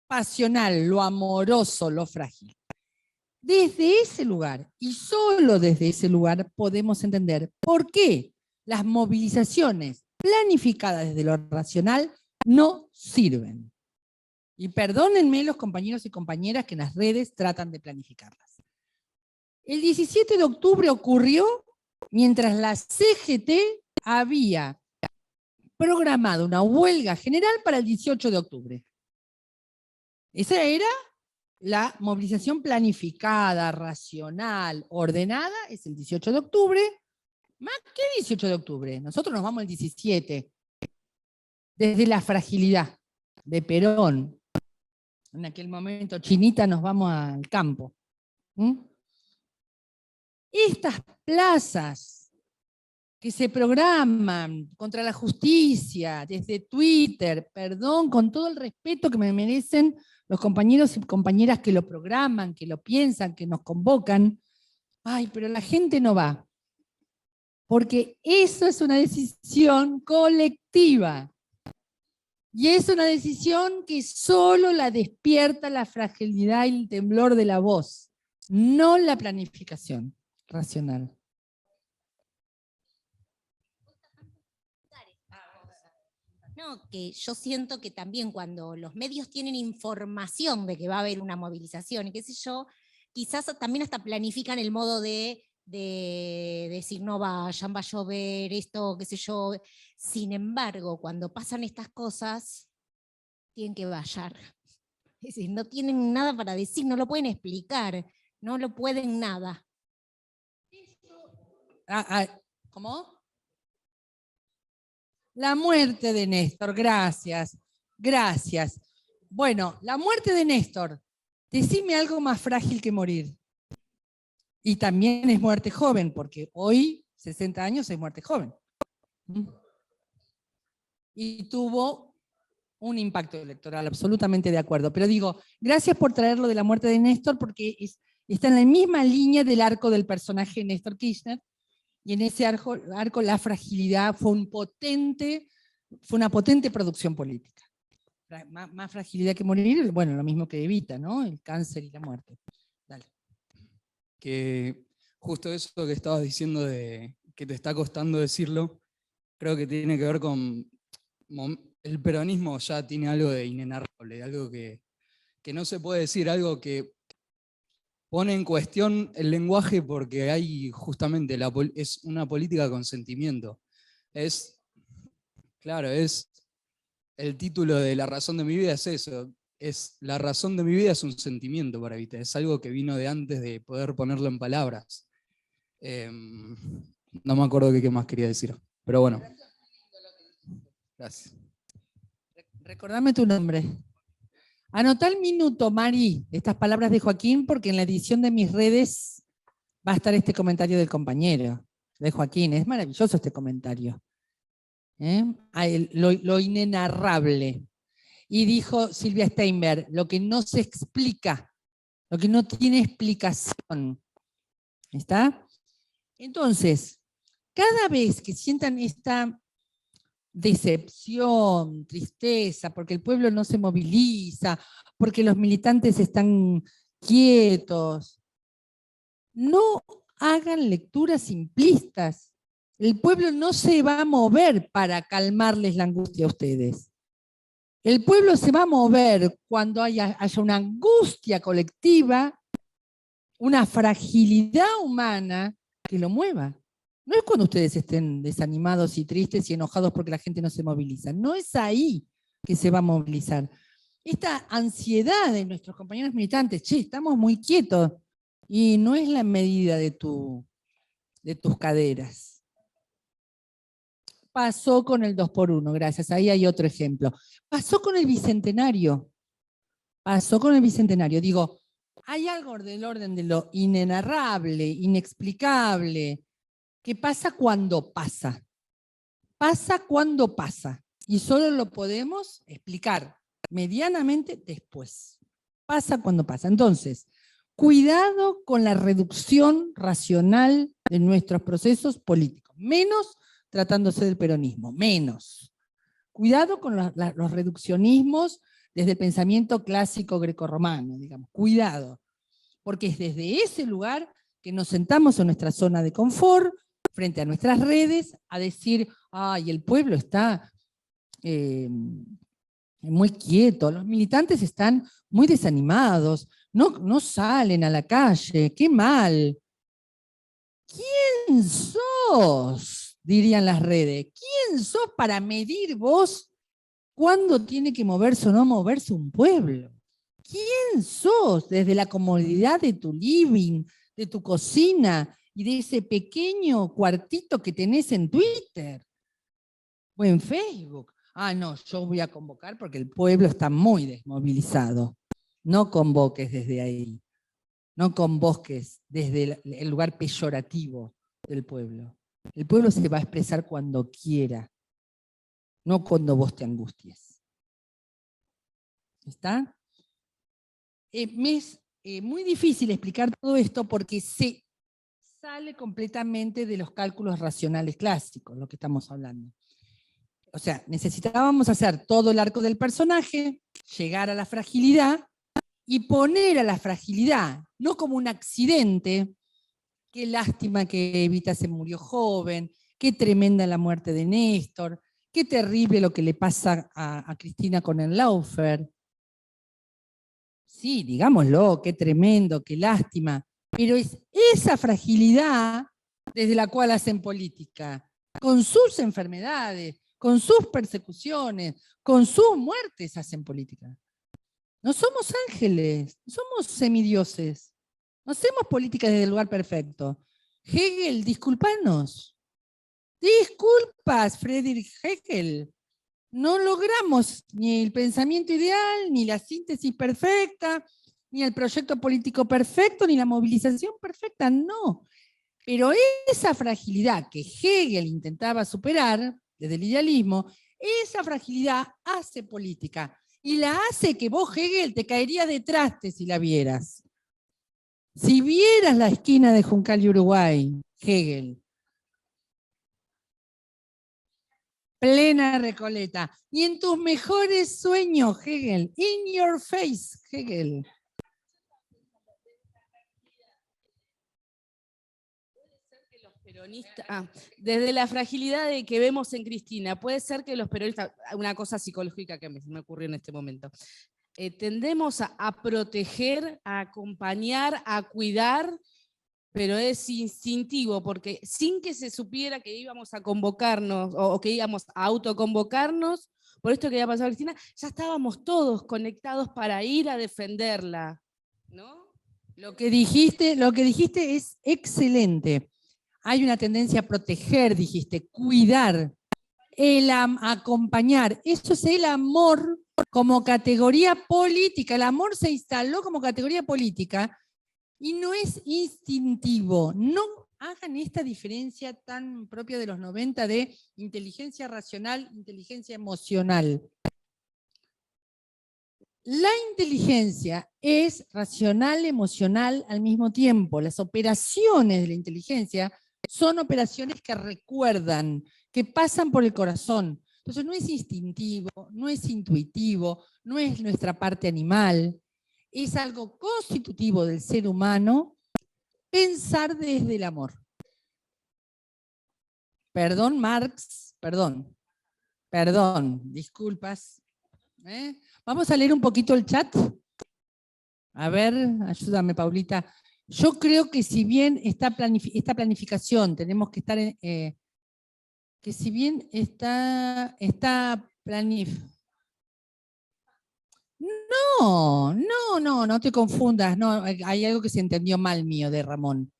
pasional, lo amoroso, lo frágil. Desde ese lugar, y solo desde ese lugar, podemos entender por qué las movilizaciones planificadas desde lo racional no sirven. Y perdónenme los compañeros y compañeras que en las redes tratan de planificarlas. El 17 de octubre ocurrió mientras la CGT había programado una huelga general para el 18 de octubre. Esa era la movilización planificada, racional, ordenada, es el 18 de octubre. ¿Más qué 18 de octubre? Nosotros nos vamos el 17. Desde la fragilidad de Perón. En aquel momento, Chinita, nos vamos al campo. Estas plazas que se programan contra la justicia desde Twitter, perdón, con todo el respeto que me merecen los compañeros y compañeras que lo programan, que lo piensan, que nos convocan, ay, pero la gente no va. Porque eso es una decisión colectiva. Y es una decisión que solo la despierta la fragilidad y el temblor de la voz, no la planificación racional.
No, que yo siento que también cuando los medios tienen información de que va a haber una movilización y qué sé yo, quizás también hasta planifican el modo de decir no vayan, va a llover, esto, qué sé yo. Sin embargo, cuando pasan estas cosas, tienen que vallar. Es decir, no tienen nada para decir, no lo pueden explicar, no lo pueden nada.
¿Cómo? La muerte de Néstor, gracias, gracias. Bueno, la muerte de Néstor, decime algo más frágil que morir. Y también es muerte joven, porque hoy, 60 años, es muerte joven. Y tuvo un impacto electoral, absolutamente de acuerdo. Pero digo, gracias por traerlo de la muerte de Néstor, porque está en la misma línea del arco del personaje Néstor Kirchner, y en ese arco la fragilidad fue una potente producción política. Más fragilidad que morir, bueno, lo mismo que Evita, ¿no? El cáncer y la muerte. Dale.
Que justo eso que estabas diciendo de que te está costando decirlo, creo que tiene que ver con el peronismo ya tiene algo de inenarrable, algo que no se puede decir, algo que pone en cuestión el lenguaje porque hay justamente, es una política con sentimiento. Claro, es el título de La razón de mi vida es eso. La razón de mi vida es un sentimiento para Evita, es algo que vino de antes de poder ponerlo en palabras. No me acuerdo qué más quería decir, pero bueno. Gracias.
Recordame tu nombre. Anotá el minuto, Mari, estas palabras de Joaquín, porque en la edición de mis redes va a estar este comentario del compañero, de Joaquín. Es maravilloso este comentario. Lo inenarrable. Y dijo Silvia Steinberg, lo que no se explica, lo que no tiene explicación. ¿Está? Entonces, cada vez que sientan esta decepción, tristeza, porque el pueblo no se moviliza, porque los militantes están quietos, no hagan lecturas simplistas. El pueblo no se va a mover para calmarles la angustia a ustedes. El pueblo se va a mover cuando haya una angustia colectiva, una fragilidad humana que lo mueva. No es cuando ustedes estén desanimados y tristes y enojados porque la gente no se moviliza. No es ahí que se va a movilizar. Esta ansiedad de nuestros compañeros militantes, che, estamos muy quietos, y no es la medida de tus caderas. Pasó con el 2x1, gracias. Ahí hay otro ejemplo. Pasó con el Bicentenario. Pasó con el Bicentenario. Digo, hay algo del orden de lo inenarrable, inexplicable, que pasa cuando pasa. Pasa cuando pasa. Y solo lo podemos explicar medianamente después. Pasa cuando pasa. Entonces, cuidado con la reducción racional de nuestros procesos políticos. Menos tratándose del peronismo. Menos. Cuidado con los reduccionismos desde el pensamiento clásico grecorromano, digamos. Cuidado. Porque es desde ese lugar que nos sentamos en nuestra zona de confort, frente a nuestras redes, a decir, ay, el pueblo está muy quieto, los militantes están muy desanimados, no salen a la calle, qué mal. ¿Quién sos? Dirían las redes. ¿Quién sos para medir vos cuándo tiene que moverse o no moverse un pueblo? ¿Quién sos desde la comodidad de tu living, de tu cocina, y de ese pequeño cuartito que tenés en Twitter o en Facebook? Ah, no, yo voy a convocar porque el pueblo está muy desmovilizado. No convoques desde ahí. No convoques desde el lugar peyorativo del pueblo. El pueblo se va a expresar cuando quiera, no cuando vos te angusties. ¿Está? Me es muy difícil explicar todo esto porque se sale completamente de los cálculos racionales clásicos, lo que estamos hablando. O sea, necesitábamos hacer todo el arco del personaje, llegar a la fragilidad y poner a la fragilidad, no como un accidente. Qué lástima que Evita se murió joven, qué tremenda la muerte de Néstor, qué terrible lo que le pasa a Cristina con el Laufer. Sí, digámoslo, qué tremendo, qué lástima, pero es esa fragilidad desde la cual hacen política, con sus enfermedades, con sus persecuciones, con sus muertes hacen política. No somos ángeles, no somos semidioses, no hacemos política desde el lugar perfecto. Hegel, discúlpanos. Disculpas, Friedrich Hegel. No logramos ni el pensamiento ideal, ni la síntesis perfecta, ni el proyecto político perfecto, ni la movilización perfecta, no. Pero esa fragilidad que Hegel intentaba superar desde el idealismo, esa fragilidad hace política. Y la hace que vos, Hegel, te caería de traste si la vieras. Si vieras la esquina de Juncal y Uruguay, Hegel, plena Recoleta, y en tus mejores sueños, Hegel, in your face, Hegel.
Desde la fragilidad de que vemos en Cristina, puede ser que los peronistas, una cosa psicológica que me ocurrió en este momento, tendemos a proteger, a acompañar, a cuidar, pero es instintivo, porque sin que se supiera que íbamos a convocarnos o que íbamos a autoconvocarnos, por esto que había pasado Cristina, ya estábamos todos conectados para ir a defenderla, ¿no?
Lo que dijiste es excelente. Hay una tendencia a proteger, dijiste, cuidar, acompañar. Eso es el amor como categoría política. El amor se instaló como categoría política y no es instintivo. No hagan esta diferencia tan propia de los 90 de inteligencia racional, inteligencia emocional. La inteligencia es racional, emocional al mismo tiempo. Las operaciones de la inteligencia son operaciones que recuerdan, que pasan por el corazón. Entonces no es instintivo, no es intuitivo, no es nuestra parte animal. Es algo constitutivo del ser humano pensar desde el amor. Perdón, Marx, perdón, disculpas. Vamos a leer un poquito el chat. A ver, ayúdame, Paulita. Yo creo que si bien esta planificación, tenemos que estar en... que si bien está No te confundas, no, hay algo que se entendió mal mío de Ramón.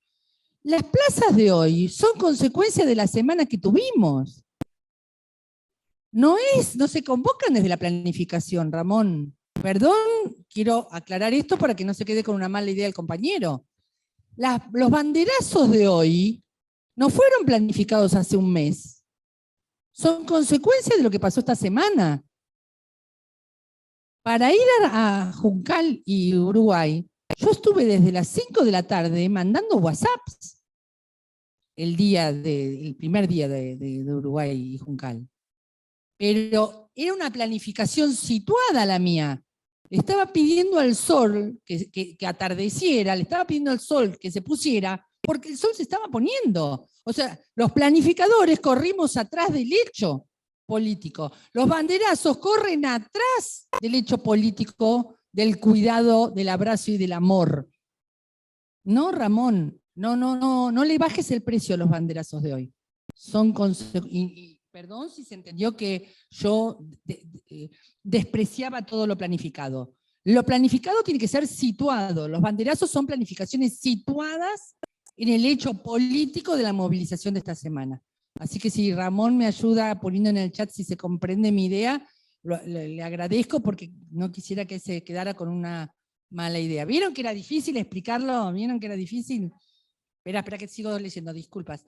Las plazas de hoy son consecuencia de la semana que tuvimos. No se convocan desde la planificación, Ramón. Perdón, quiero aclarar esto para que no se quede con una mala idea el compañero. Los banderazos de hoy no fueron planificados hace un mes. Son consecuencia de lo que pasó esta semana. Para ir a Juncal y Uruguay, yo estuve desde las 5 de la tarde mandando WhatsApps el primer día de Uruguay y Juncal. Pero era una planificación situada la mía. Le estaba pidiendo al sol que atardeciera, le estaba pidiendo al sol que se pusiera, porque el sol se estaba poniendo. O sea, los planificadores corrimos atrás del hecho político. Los banderazos corren atrás del hecho político, del cuidado, del abrazo y del amor. No, Ramón, no le bajes el precio a los banderazos de hoy. Perdón si se entendió que yo despreciaba todo lo planificado. Lo planificado tiene que ser situado. Los banderazos son planificaciones situadas en el hecho político de la movilización de esta semana. Así que si Ramón me ayuda poniendo en el chat si se comprende mi idea, le agradezco porque no quisiera que se quedara con una mala idea. ¿Vieron que era difícil explicarlo? ¿Vieron que era difícil? Espera que sigo leyendo, disculpas.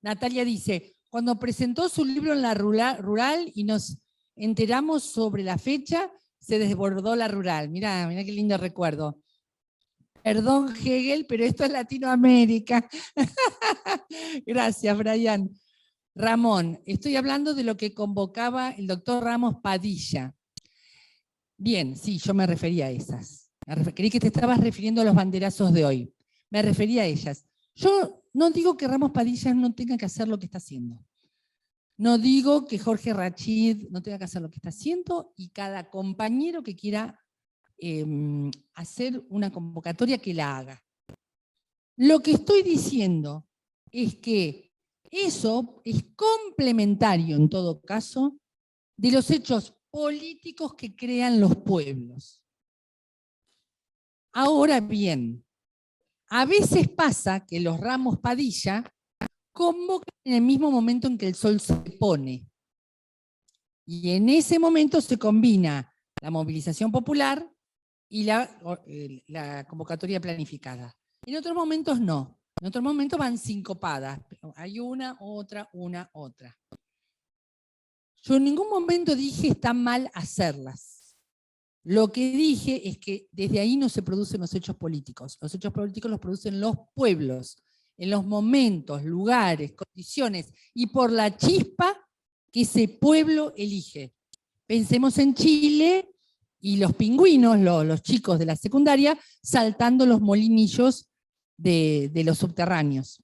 Natalia dice, cuando presentó su libro en la rural y nos enteramos sobre la fecha, se desbordó la rural. Mirá qué lindo recuerdo. Perdón, Hegel, pero esto es Latinoamérica. Gracias, Brian. Ramón, estoy hablando de lo que convocaba el doctor Ramos Padilla. Bien, sí, yo me refería a esas. Creí que te estabas refiriendo a los banderazos de hoy. Me refería a ellas. Yo no digo que Ramos Padilla no tenga que hacer lo que está haciendo. No digo que Jorge Rachid no tenga que hacer lo que está haciendo, y cada compañero que quiera hacer una convocatoria que la haga. Lo que estoy diciendo es que eso es complementario, en todo caso, de los hechos políticos que crean los pueblos. Ahora bien, a veces pasa que los Ramos Padilla convocan en el mismo momento en que el sol se pone. Y en ese momento se combina la movilización popular y la convocatoria planificada. En otros momentos no. En otros momentos van sincopadas. Hay una, otra. Yo en ningún momento dije está mal hacerlas. Lo que dije es que desde ahí no se producen los hechos políticos. Los hechos políticos los producen los pueblos, en los momentos, lugares, condiciones, y por la chispa que ese pueblo elige. Pensemos en Chile y los pingüinos, los chicos de la secundaria, saltando los molinillos de los subterráneos.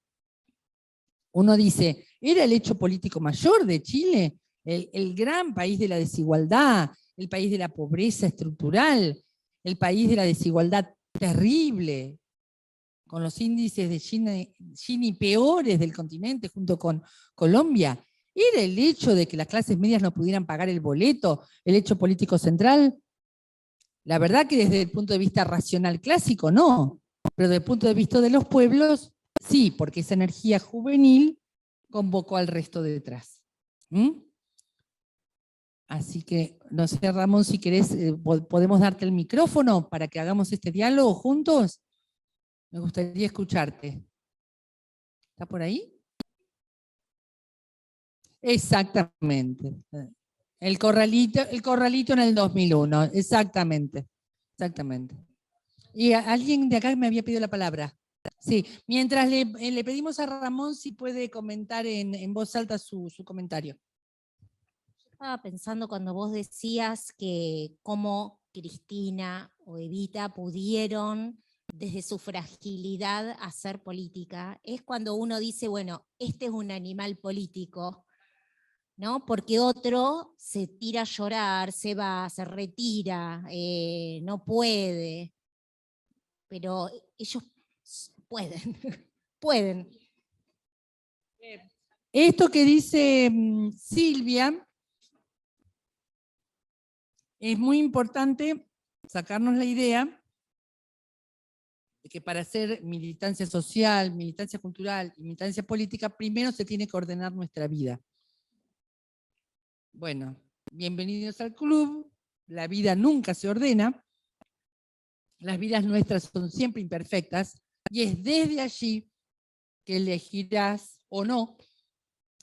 Uno dice, ¿era el hecho político mayor de Chile? El gran país de la desigualdad, el país de la pobreza estructural, el país de la desigualdad terrible, con los índices de Gini peores del continente junto con Colombia. ¿Era el hecho de que las clases medias no pudieran pagar el boleto el hecho político central? La verdad que desde el punto de vista racional clásico no, pero desde el punto de vista de los pueblos sí, porque esa energía juvenil convocó al resto de detrás. Así que, no sé, Ramón, si querés, podemos darte el micrófono para que hagamos este diálogo juntos. Me gustaría escucharte. ¿Está por ahí? Exactamente. El corralito en el 2001, exactamente. Y alguien de acá me había pedido la palabra. Sí, mientras le pedimos a Ramón si puede comentar en voz alta su comentario.
Estaba pensando cuando vos decías que cómo Cristina o Evita pudieron desde su fragilidad hacer política, es cuando uno dice, bueno, este es un animal político, ¿no? Porque otro se tira a llorar, se va, se retira, no puede, pero ellos pueden.
Esto que dice Silvia, es muy importante sacarnos la idea de que para hacer militancia social, militancia cultural y militancia política, primero se tiene que ordenar nuestra vida. Bueno, bienvenidos al club, la vida nunca se ordena, las vidas nuestras son siempre imperfectas, y es desde allí que elegirás o no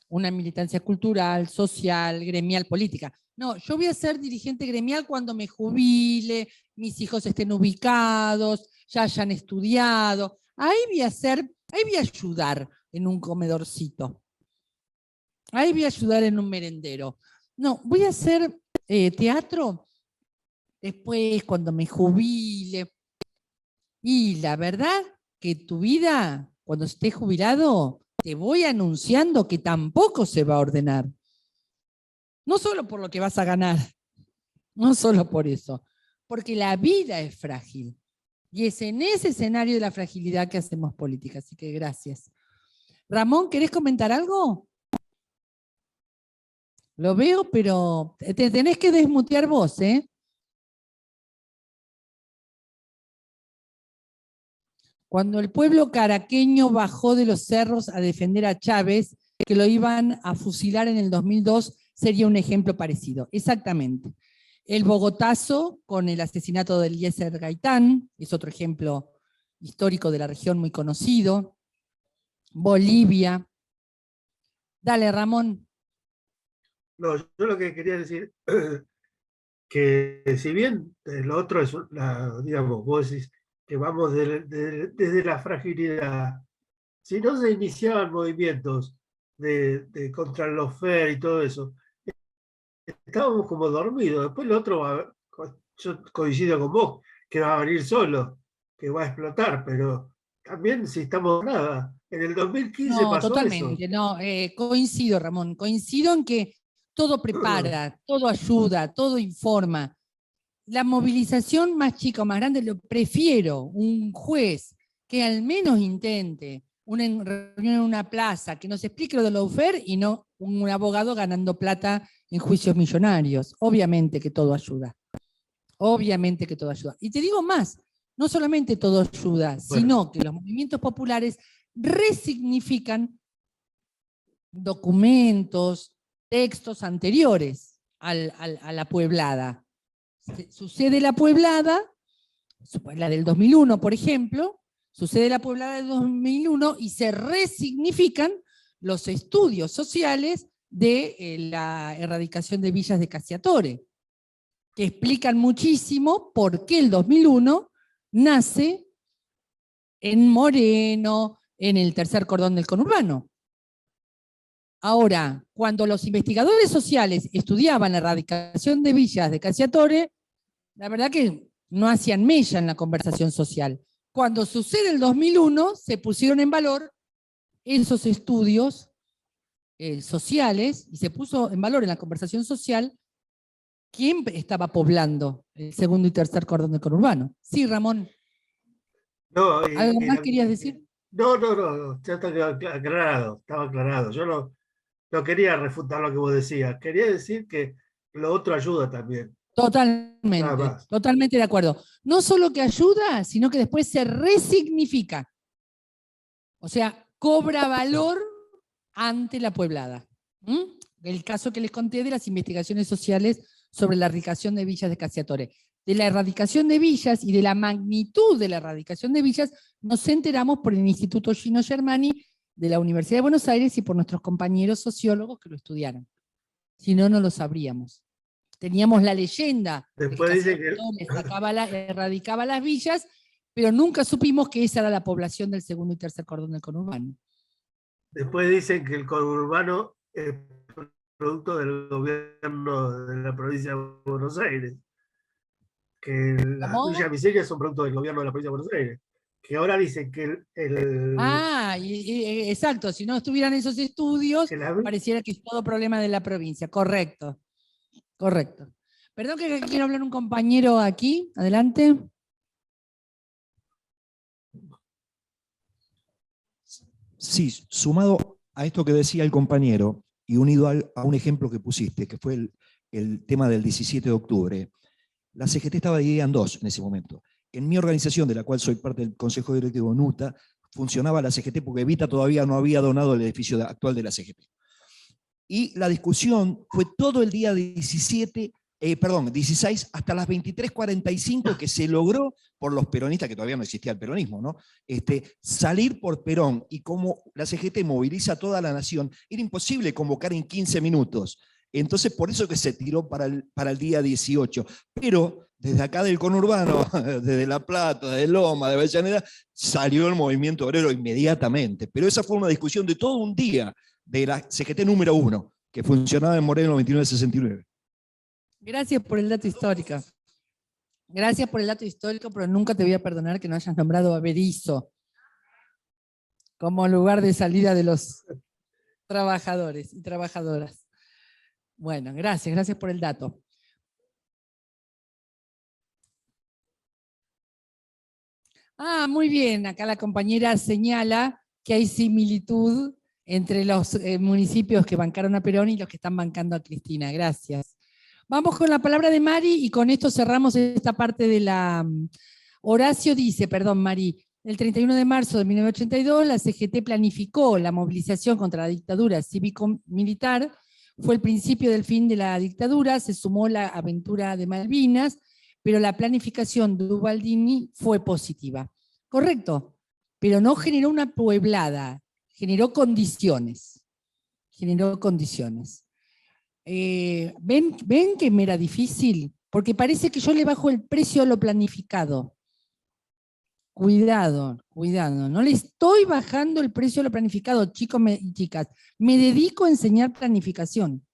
una militancia cultural, social, gremial, política. No, yo voy a ser dirigente gremial cuando me jubile, mis hijos estén ubicados, ya hayan estudiado. Ahí voy a ayudar en un comedorcito. Ahí voy a ayudar en un merendero. No, voy a hacer teatro después, cuando me jubile. Y la verdad que tu vida, cuando estés jubilado, te voy anunciando que tampoco se va a ordenar. No solo por lo que vas a ganar, no solo por eso, porque la vida es frágil. Y es en ese escenario de la fragilidad que hacemos política. Así que gracias. Ramón, ¿querés comentar algo? Lo veo, pero te tenés que desmutear vos, ¿eh? Cuando el pueblo caraqueño bajó de los cerros a defender a Chávez, que lo iban a fusilar en el 2002, sería un ejemplo parecido. Exactamente. El Bogotazo, con el asesinato de Eliezer Gaitán, es otro ejemplo histórico de la región muy conocido. Bolivia, Dale, Ramón.
No, yo lo que quería decir, que si bien lo otro es, digamos, vos decís que vamos desde la fragilidad, si no se iniciaban movimientos contra los FER y todo eso, estábamos como dormidos. Después lo otro, yo coincido con vos, que va a venir solo, que va a explotar, pero también si estamos nada. En el 2015
No,
pasó
totalmente,
eso.
no, coincido, Ramón, coincido en que todo prepara, todo ayuda, todo informa. La movilización más chica o más grande, lo prefiero un juez que al menos intente una reunión en una plaza, que nos explique lo de la UFER y no un abogado ganando plata en juicios millonarios. Obviamente que todo ayuda. Obviamente que todo ayuda. Y te digo más, no solamente todo ayuda, sino que los movimientos populares resignifican documentos, textos anteriores a la pueblada. Sucede la pueblada, la del 2001, por ejemplo, sucede la pueblada del 2001 y se resignifican los estudios sociales de la erradicación de villas de Cacciatore, que explican muchísimo por qué el 2001 nace en Moreno, en el tercer cordón del conurbano. Ahora, cuando los investigadores sociales estudiaban la erradicación de villas de Cacciatore, la verdad que no hacían mella en la conversación social. Cuando sucede el 2001, se pusieron en valor esos estudios sociales y se puso en valor en la conversación social quién estaba poblando el segundo y tercer cordón del conurbano. Sí, Ramón.
No,
¿Algo más querías decir?
No, ya está aclarado, estaba aclarado. Yo no quería refutar lo que vos decías, quería decir que lo otro ayuda también.
Totalmente, totalmente de acuerdo. No solo que ayuda, sino que después se resignifica. O sea, cobra valor ante la pueblada. El caso que les conté de las investigaciones sociales sobre la erradicación de villas de Cacciatore. De la erradicación de villas y de la magnitud de la erradicación de villas nos enteramos por el Instituto Gino Germani de la Universidad de Buenos Aires y por nuestros compañeros sociólogos que lo estudiaron. Si no, no lo sabríamos. Teníamos la leyenda
Después dice que
erradicaba las villas, pero nunca supimos que esa era la población del segundo y tercer cordón del conurbano.
Después dicen que el conurbano es producto del gobierno de la provincia de Buenos Aires. Que las villas miserias son producto del gobierno de la provincia de Buenos Aires. Que ahora dicen que
exacto, si no estuvieran esos estudios, pareciera que es todo problema de la provincia. Correcto, correcto. Perdón que quiero hablar un compañero aquí, adelante.
Sí, sumado a esto que decía el compañero y unido a un ejemplo que pusiste, que fue el tema del 17 de octubre, la CGT estaba dividida en dos en ese momento. En mi organización, de la cual soy parte del Consejo Directivo NUTA, funcionaba la CGT porque Evita todavía no había donado el edificio actual de la CGT. Y la discusión fue todo el día 16 hasta las 23:45 que se logró por los peronistas, que todavía no existía el peronismo, ¿no? Salir por Perón, y como la CGT moviliza a toda la nación, era imposible convocar en 15 minutos. Entonces, por eso que se tiró para el día 18. Pero desde acá del conurbano, desde La Plata, de Loma, de Avellaneda, salió el movimiento obrero inmediatamente. Pero esa fue una discusión de todo un día de la CGT número 1, que funcionaba en Moreno 2969.
Gracias por el dato histórico. Gracias por el dato histórico, pero nunca te voy a perdonar que no hayas nombrado a Berisso como lugar de salida de los trabajadores y trabajadoras. Bueno, gracias por el dato. Muy bien, acá la compañera señala que hay similitud entre los municipios que bancaron a Perón y los que están bancando a Cristina. Gracias. Vamos con la palabra de Mari y con esto cerramos esta parte de la... Horacio dice, perdón Mari, el 31 de marzo de 1982 la CGT planificó la movilización contra la dictadura cívico-militar. Fue el principio del fin de la dictadura, se sumó la aventura de Malvinas, pero la planificación de Ubaldini fue positiva. Correcto, pero no generó una pueblada, generó condiciones. generó condiciones. ¿Ven que me era difícil? Porque parece que yo le bajo el precio a lo planificado. Cuidado, cuidado. No le estoy bajando el precio a lo planificado, chicos y chicas. Me dedico a enseñar planificación.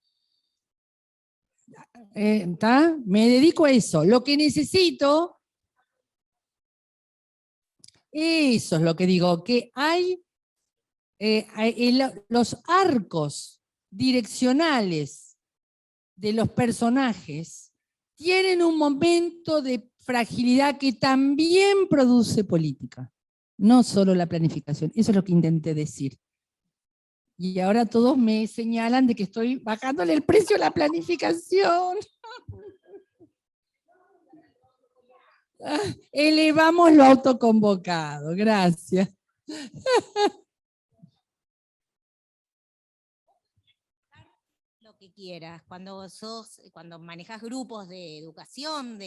¿Está? Me dedico a eso. Lo que necesito, eso es lo que digo, que hay los arcos direccionales de los personajes tienen un momento de fragilidad que también produce política, no solo la planificación. Eso es lo que intenté decir. Y ahora todos me señalan de que estoy bajándole el precio a la planificación. Elevamos lo autoconvocado. Gracias.
Lo que quieras, cuando manejas grupos de educación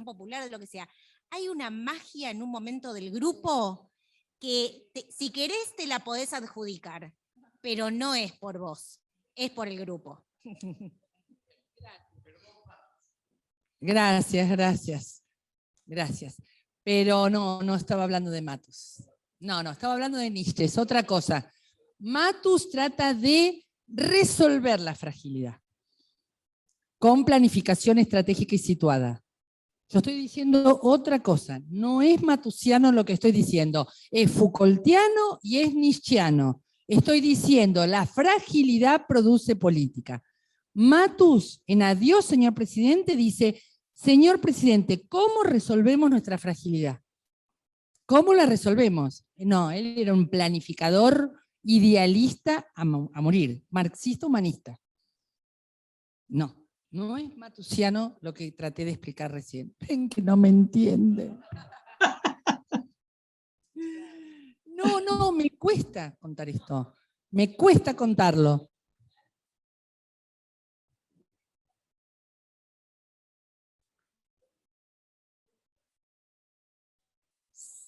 popular, de lo que sea, hay una magia en un momento del grupo que si querés te la podés adjudicar, pero no es por vos, es por el grupo.
Gracias. Pero no estaba hablando de Matus. No, estaba hablando de Nietzsche, es otra cosa. Matus trata de resolver la fragilidad con planificación estratégica y situada. Yo estoy diciendo otra cosa, no es matusiano lo que estoy diciendo, es Foucaultiano y es nietzscheano. Estoy diciendo, la fragilidad produce política. Matus, en Adiós, señor presidente, dice, señor presidente, ¿cómo resolvemos nuestra fragilidad? ¿Cómo la resolvemos? No, él era un planificador idealista a morir, marxista humanista. No es matusiano lo que traté de explicar recién. Ven que no me entiende. No, me cuesta contar esto. Me cuesta contarlo.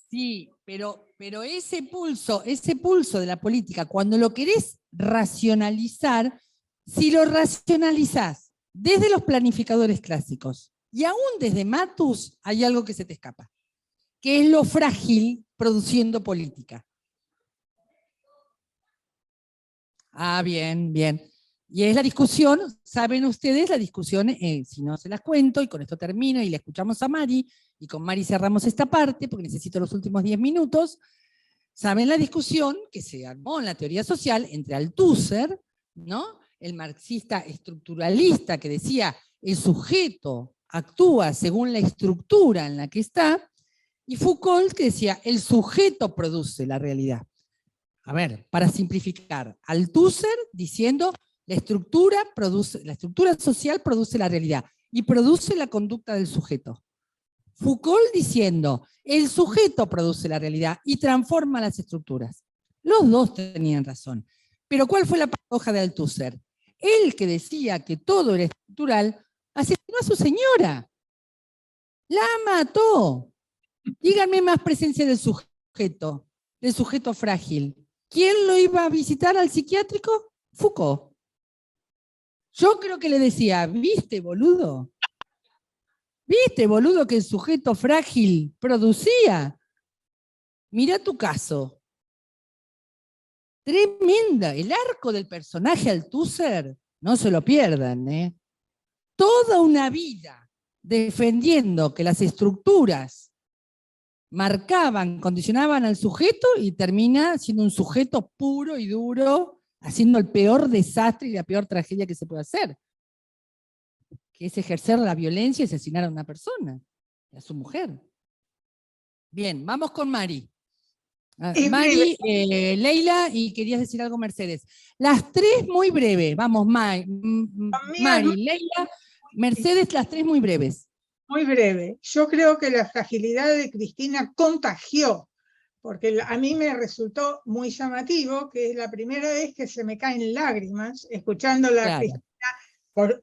Sí, pero ese pulso de la política, cuando lo querés racionalizar, si lo racionalizás desde los planificadores clásicos y aún desde Matus, hay algo que se te escapa, que es lo frágil produciendo política. Bien. Y es la discusión, saben ustedes, la discusión, si no se las cuento, y con esto termino, y le escuchamos a Mari, y con Mari cerramos esta parte, porque necesito los últimos 10 minutos, saben la discusión que se armó en la teoría social entre Althusser, ¿no?, el marxista estructuralista que decía el sujeto actúa según la estructura en la que está, y Foucault que decía el sujeto produce la realidad. A ver, para simplificar, Althusser diciendo la estructura social produce la realidad y produce la conducta del sujeto. Foucault diciendo el sujeto produce la realidad y transforma las estructuras. Los dos tenían razón. Pero ¿cuál fue la paradoja de Althusser? Él que decía que todo era estructural, asesinó a su señora. La mató. Díganme más presencia del sujeto frágil. ¿Quién lo iba a visitar al psiquiátrico? Foucault. Yo creo que le decía, ¿viste, boludo? ¿Viste, boludo, que el sujeto frágil producía? Mirá tu caso. Tremenda. El arco del personaje Althusser, no se lo pierdan, ¿eh? Toda una vida defendiendo que las estructuras marcaban, condicionaban al sujeto y termina siendo un sujeto puro y duro, haciendo el peor desastre y la peor tragedia que se puede hacer, que es ejercer la violencia y asesinar a una persona, a su mujer. Bien, vamos con Mari. Mari, Leila, y querías decir algo, Mercedes. Las tres muy breves, vamos, Mari, Leila, Mercedes, las tres muy breves.
Muy breve. Yo creo que la fragilidad de Cristina contagió, porque a mí me resultó muy llamativo que es la primera vez que se me caen lágrimas escuchándola a Cristina,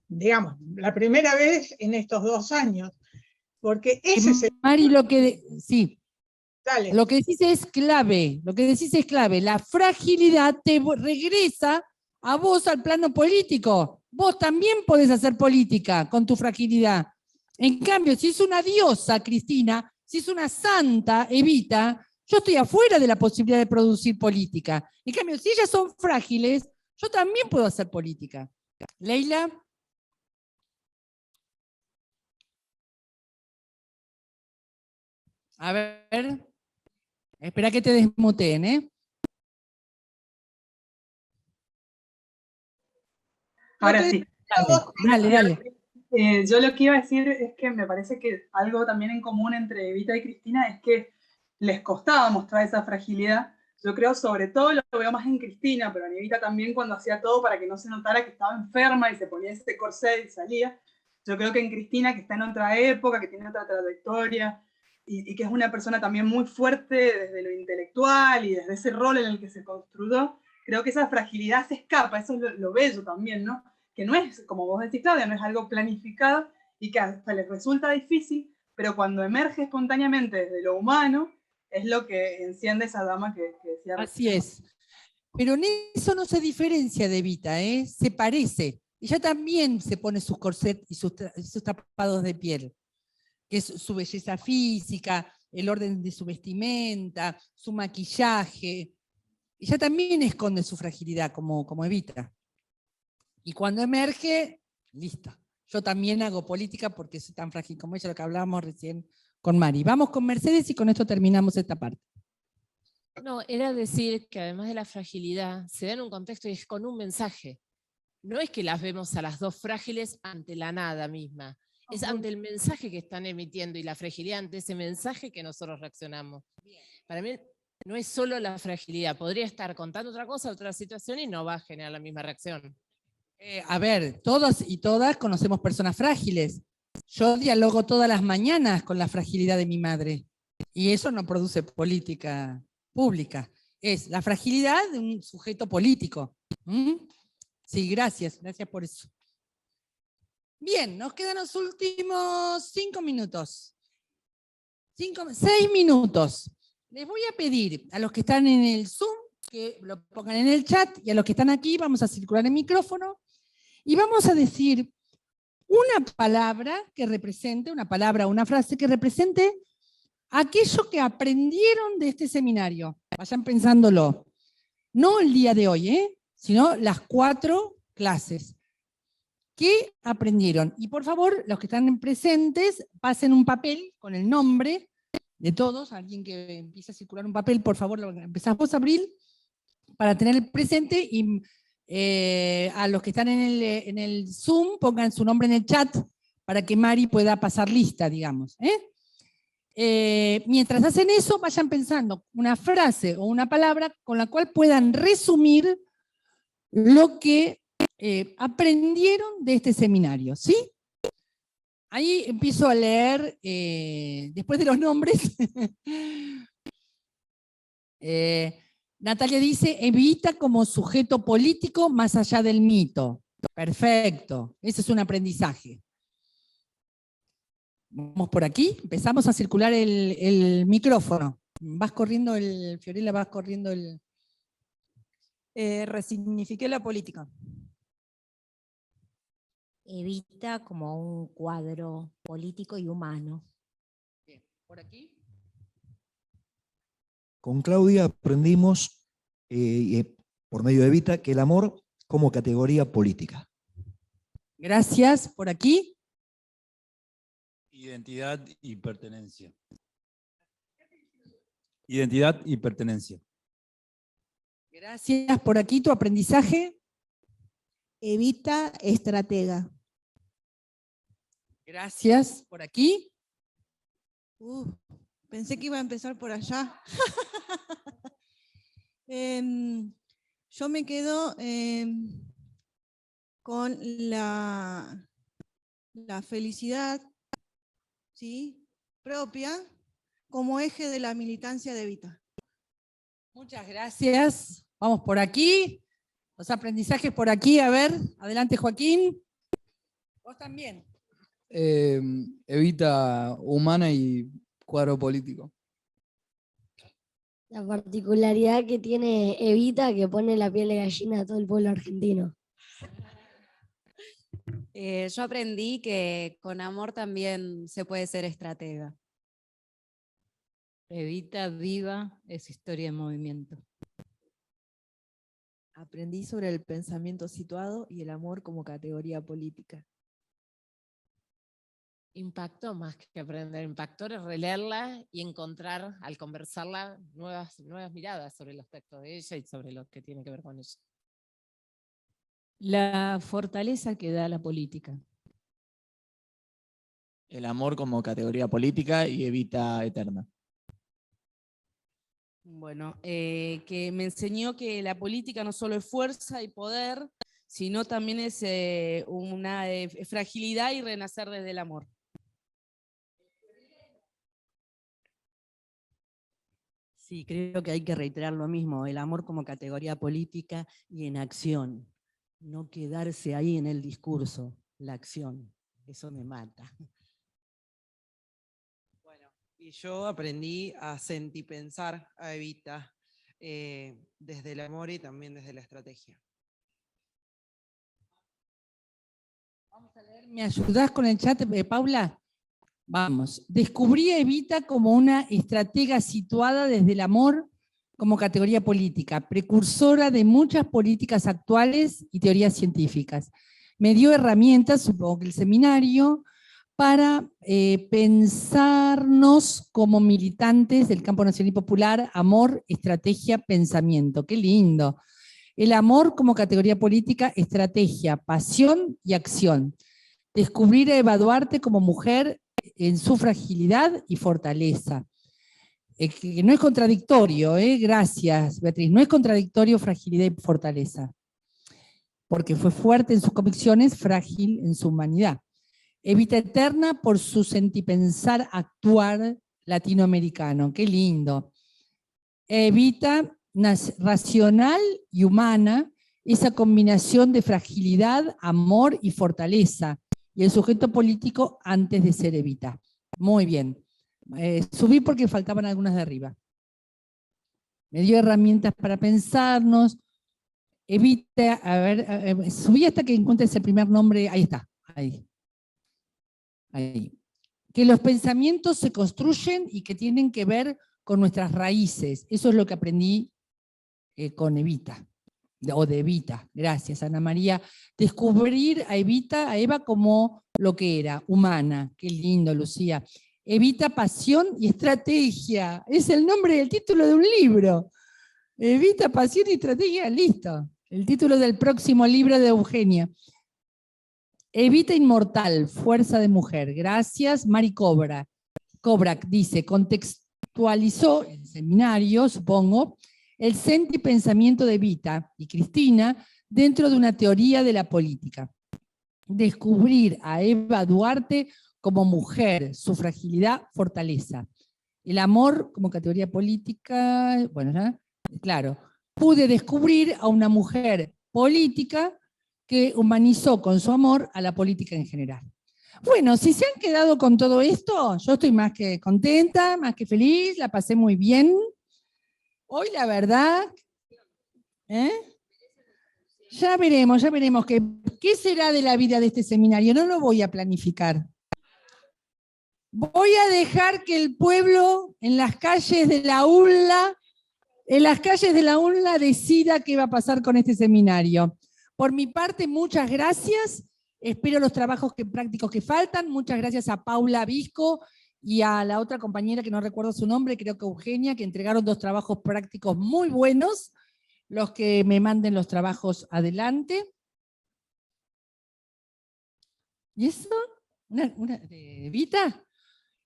digamos, la primera vez en estos 2 años. Porque ese es el...
Mari, lo que decís es clave, la fragilidad te regresa a vos al plano político. Vos también podés hacer política con tu fragilidad. En cambio, si es una diosa, Cristina, si es una santa, Evita, yo estoy afuera de la posibilidad de producir política. En cambio, si ellas son frágiles, yo también puedo hacer política. Leila. A ver. Espera que te desmuteen, ¿eh?
Ahora sí.
Dale.
Yo lo que iba a decir es que me parece que algo también en común entre Evita y Cristina es que les costaba mostrar esa fragilidad. Yo creo, sobre todo, lo veo más en Cristina, pero en Evita también, cuando hacía todo para que no se notara que estaba enferma y se ponía ese corset y salía. Yo creo que en Cristina, que está en otra época, que tiene otra trayectoria y que es una persona también muy fuerte desde lo intelectual y desde ese rol en el que se construyó, creo que esa fragilidad se escapa. Eso es lo bello también, ¿no? Que no es, como vos decís, Claudia, no es algo planificado y que hasta les resulta difícil, pero cuando emerge espontáneamente desde lo humano, es lo que enciende esa dama que decía.
Así es. Pero en eso no se diferencia de Evita, ¿eh? Se parece. Ella también se pone sus corsets y sus tapados de piel, que es su belleza física, el orden de su vestimenta, su maquillaje. Ella también esconde su fragilidad como Evita. Y cuando emerge, listo. Yo también hago política porque soy tan frágil como ella, lo que hablábamos recién con Mari. Vamos con Mercedes y con esto terminamos esta parte.
No, era decir que además de la fragilidad, se da en un contexto y es con un mensaje. No es que las vemos a las dos frágiles ante la nada misma, es ante el mensaje que están emitiendo y la fragilidad ante ese mensaje que nosotros reaccionamos. Para mí no es solo la fragilidad, podría estar contando otra cosa, otra situación y no va a generar la misma reacción.
A ver, todos y todas conocemos personas frágiles. Yo dialogo todas las mañanas con la fragilidad de mi madre y eso no produce política pública. Es la fragilidad de un sujeto político. Sí, gracias por eso. Bien, nos quedan los últimos 5 minutos. 6 minutos. Les voy a pedir a los que están en el Zoom que lo pongan en el chat y a los que están aquí vamos a circular el micrófono y vamos a decir una palabra que represente, una palabra o una frase que represente aquello que aprendieron de este seminario. Vayan pensándolo. No el día de hoy, sino las 4 clases. ¿Qué aprendieron? Y por favor, los que están presentes, pasen un papel con el nombre de todos. Alguien que empiece a circular un papel, por favor, empezás vos, Abril, para tener el presente y a los que están en el Zoom, pongan su nombre en el chat para que Mari pueda pasar lista, digamos. Mientras hacen eso, vayan pensando una frase o una palabra con la cual puedan resumir lo que aprendieron de este seminario, ¿sí? Ahí empiezo a leer, después de los nombres, Natalia dice, Evita como sujeto político más allá del mito. Perfecto, ese es un aprendizaje. Vamos por aquí, empezamos a circular el micrófono. Vas corriendo Fiorella, vas corriendo el...
Resignifiqué la política.
Evita como un cuadro político y humano.
Bien, por aquí.
Con Claudia aprendimos, por medio de Evita, que el amor como categoría política.
Gracias. ¿Por aquí?
Identidad y pertenencia. Identidad y pertenencia.
Gracias. ¿Por aquí tu aprendizaje?
Evita estratega.
Gracias. ¿Por aquí?
Pensé que iba a empezar por allá. Yo me quedo con la felicidad, ¿sí?, propia como eje de la militancia de Evita.
Muchas gracias. Vamos por aquí. Los aprendizajes por aquí. A ver, adelante Joaquín. Vos también.
Evita humana y cuadro político.
La particularidad que tiene Evita, que pone la piel de gallina a todo el pueblo argentino.
Yo aprendí que con amor también se puede ser estratega.
Evita viva es historia en movimiento.
Aprendí sobre el pensamiento situado y el amor como categoría política.
Impactó más que aprender, impactó releerla y encontrar, al conversarla, nuevas miradas sobre los textos de ella y sobre lo que tiene que ver con ella.
La fortaleza que da la política.
El amor como categoría política y Evita eterna.
Bueno, que me enseñó que la política no solo es fuerza y poder, sino también es una fragilidad y renacer desde el amor.
Sí, creo que hay que reiterar lo mismo, el amor como categoría política y en acción. No quedarse ahí en el discurso, la acción. Eso me mata.
Y yo aprendí a sentipensar a Evita desde el amor y también desde la estrategia.
¿Me ayudás con el chat, Paula? Vamos. Descubrí a Evita como una estratega situada desde el amor como categoría política, precursora de muchas políticas actuales y teorías científicas. Me dio herramientas, supongo que el seminario, para pensarnos como militantes del campo nacional y popular, amor, estrategia, pensamiento. ¡Qué lindo! El amor como categoría política, estrategia, pasión y acción. Descubrir a Eva Duarte como mujer en su fragilidad y fortaleza. Que no es contradictorio, gracias Beatriz, no es contradictorio fragilidad y fortaleza, porque fue fuerte en sus convicciones, frágil en su humanidad. Evita eterna por su sentipensar actuar latinoamericano, qué lindo. Evita racional y humana, esa combinación de fragilidad, amor y fortaleza, y el sujeto político antes de ser Evita. Muy bien. Subí porque faltaban algunas de arriba. Me dio herramientas para pensarnos. Evita, a ver, subí hasta que encuentres el primer nombre, ahí está, ahí. Que los pensamientos se construyen y que tienen que ver con nuestras raíces. Eso es lo que aprendí con Evita, o de Evita. Gracias, Ana María. Descubrir a Evita, a Eva como lo que era, humana. Qué lindo, Lucía. Evita, pasión y estrategia. Es el nombre del título de un libro. Evita, pasión y estrategia, listo. El título del próximo libro de Eugenia. Evita inmortal, fuerza de mujer. Gracias, Mari Cobrak dice, contextualizó el seminario, supongo, el sentipensamiento de Evita y Cristina dentro de una teoría de la política. Descubrir a Eva Duarte como mujer, su fragilidad, fortaleza. El amor como categoría política, bueno, ya, claro. Pude descubrir a una mujer política que humanizó con su amor a la política en general. Bueno, si se han quedado con todo esto, yo estoy más que contenta, más que feliz, la pasé muy bien. Hoy la verdad, ya veremos qué será de la vida de este seminario, no lo voy a planificar. Voy a dejar que el pueblo en las calles de la UNLA, decida qué va a pasar con este seminario. Por mi parte, muchas gracias. Espero los trabajos prácticos que faltan. Muchas gracias a Paula Visco y a la otra compañera que no recuerdo su nombre, creo que Eugenia, que entregaron 2 trabajos prácticos muy buenos. Los que me manden los trabajos adelante. ¿Y eso? ¿Una de Evita?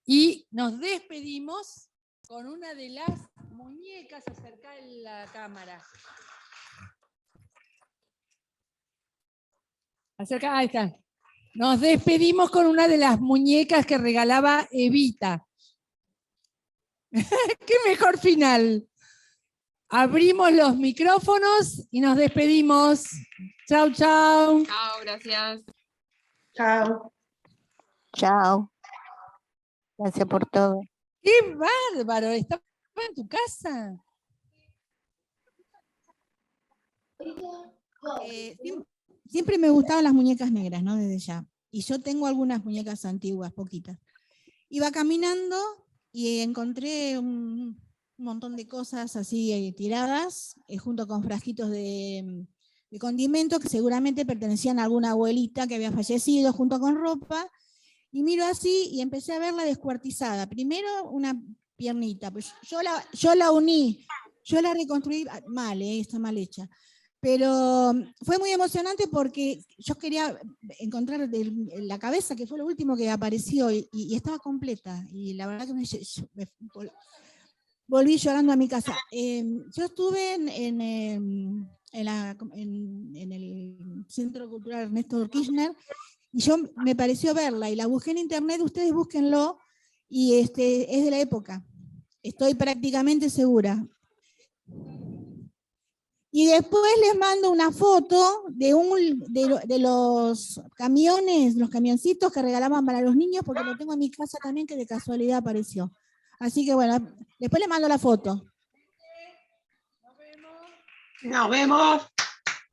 Y nos despedimos con una de las muñecas, acerca de la cámara. Acerca, ahí está. Nos despedimos con una de las muñecas que regalaba Evita. ¡Qué mejor final! Abrimos los micrófonos y nos despedimos. Chau, chau.
Chao, gracias.
Chao.
Chao. Gracias por todo.
¡Qué bárbaro! ¿Estaba en tu casa?
Siempre me gustaban las muñecas negras, ¿no? Desde ya. Y yo tengo algunas muñecas antiguas, poquitas. Iba caminando y encontré un montón de cosas así tiradas, junto con frasquitos de condimentos que seguramente pertenecían a alguna abuelita que había fallecido, junto con ropa. Y miro así y empecé a verla descuartizada. Primero una piernita, pues yo la uní, yo la reconstruí mal, está mal hecha. Pero fue muy emocionante porque yo quería encontrar la cabeza, que fue lo último que apareció, y estaba completa. Y la verdad que me volví llorando a mi casa. Yo estuve en el Centro Cultural Ernesto Kirchner, y yo me pareció verla, y la busqué en internet, ustedes búsquenlo, y es de la época. Estoy prácticamente segura. Y después les mando una foto de los camiones, los camioncitos que regalaban para los niños, porque lo tengo en mi casa también, que de casualidad apareció. Así que bueno, después les mando la foto.
Nos vemos.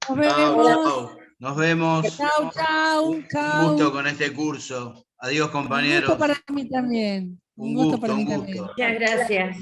Nos vemos.
Nos vemos.
Chau, chau,
Un
chau.
gusto con este curso. Adiós,
Un
compañeros.
gusto para mí también.
Un gusto, un gusto.
Muchas gracias.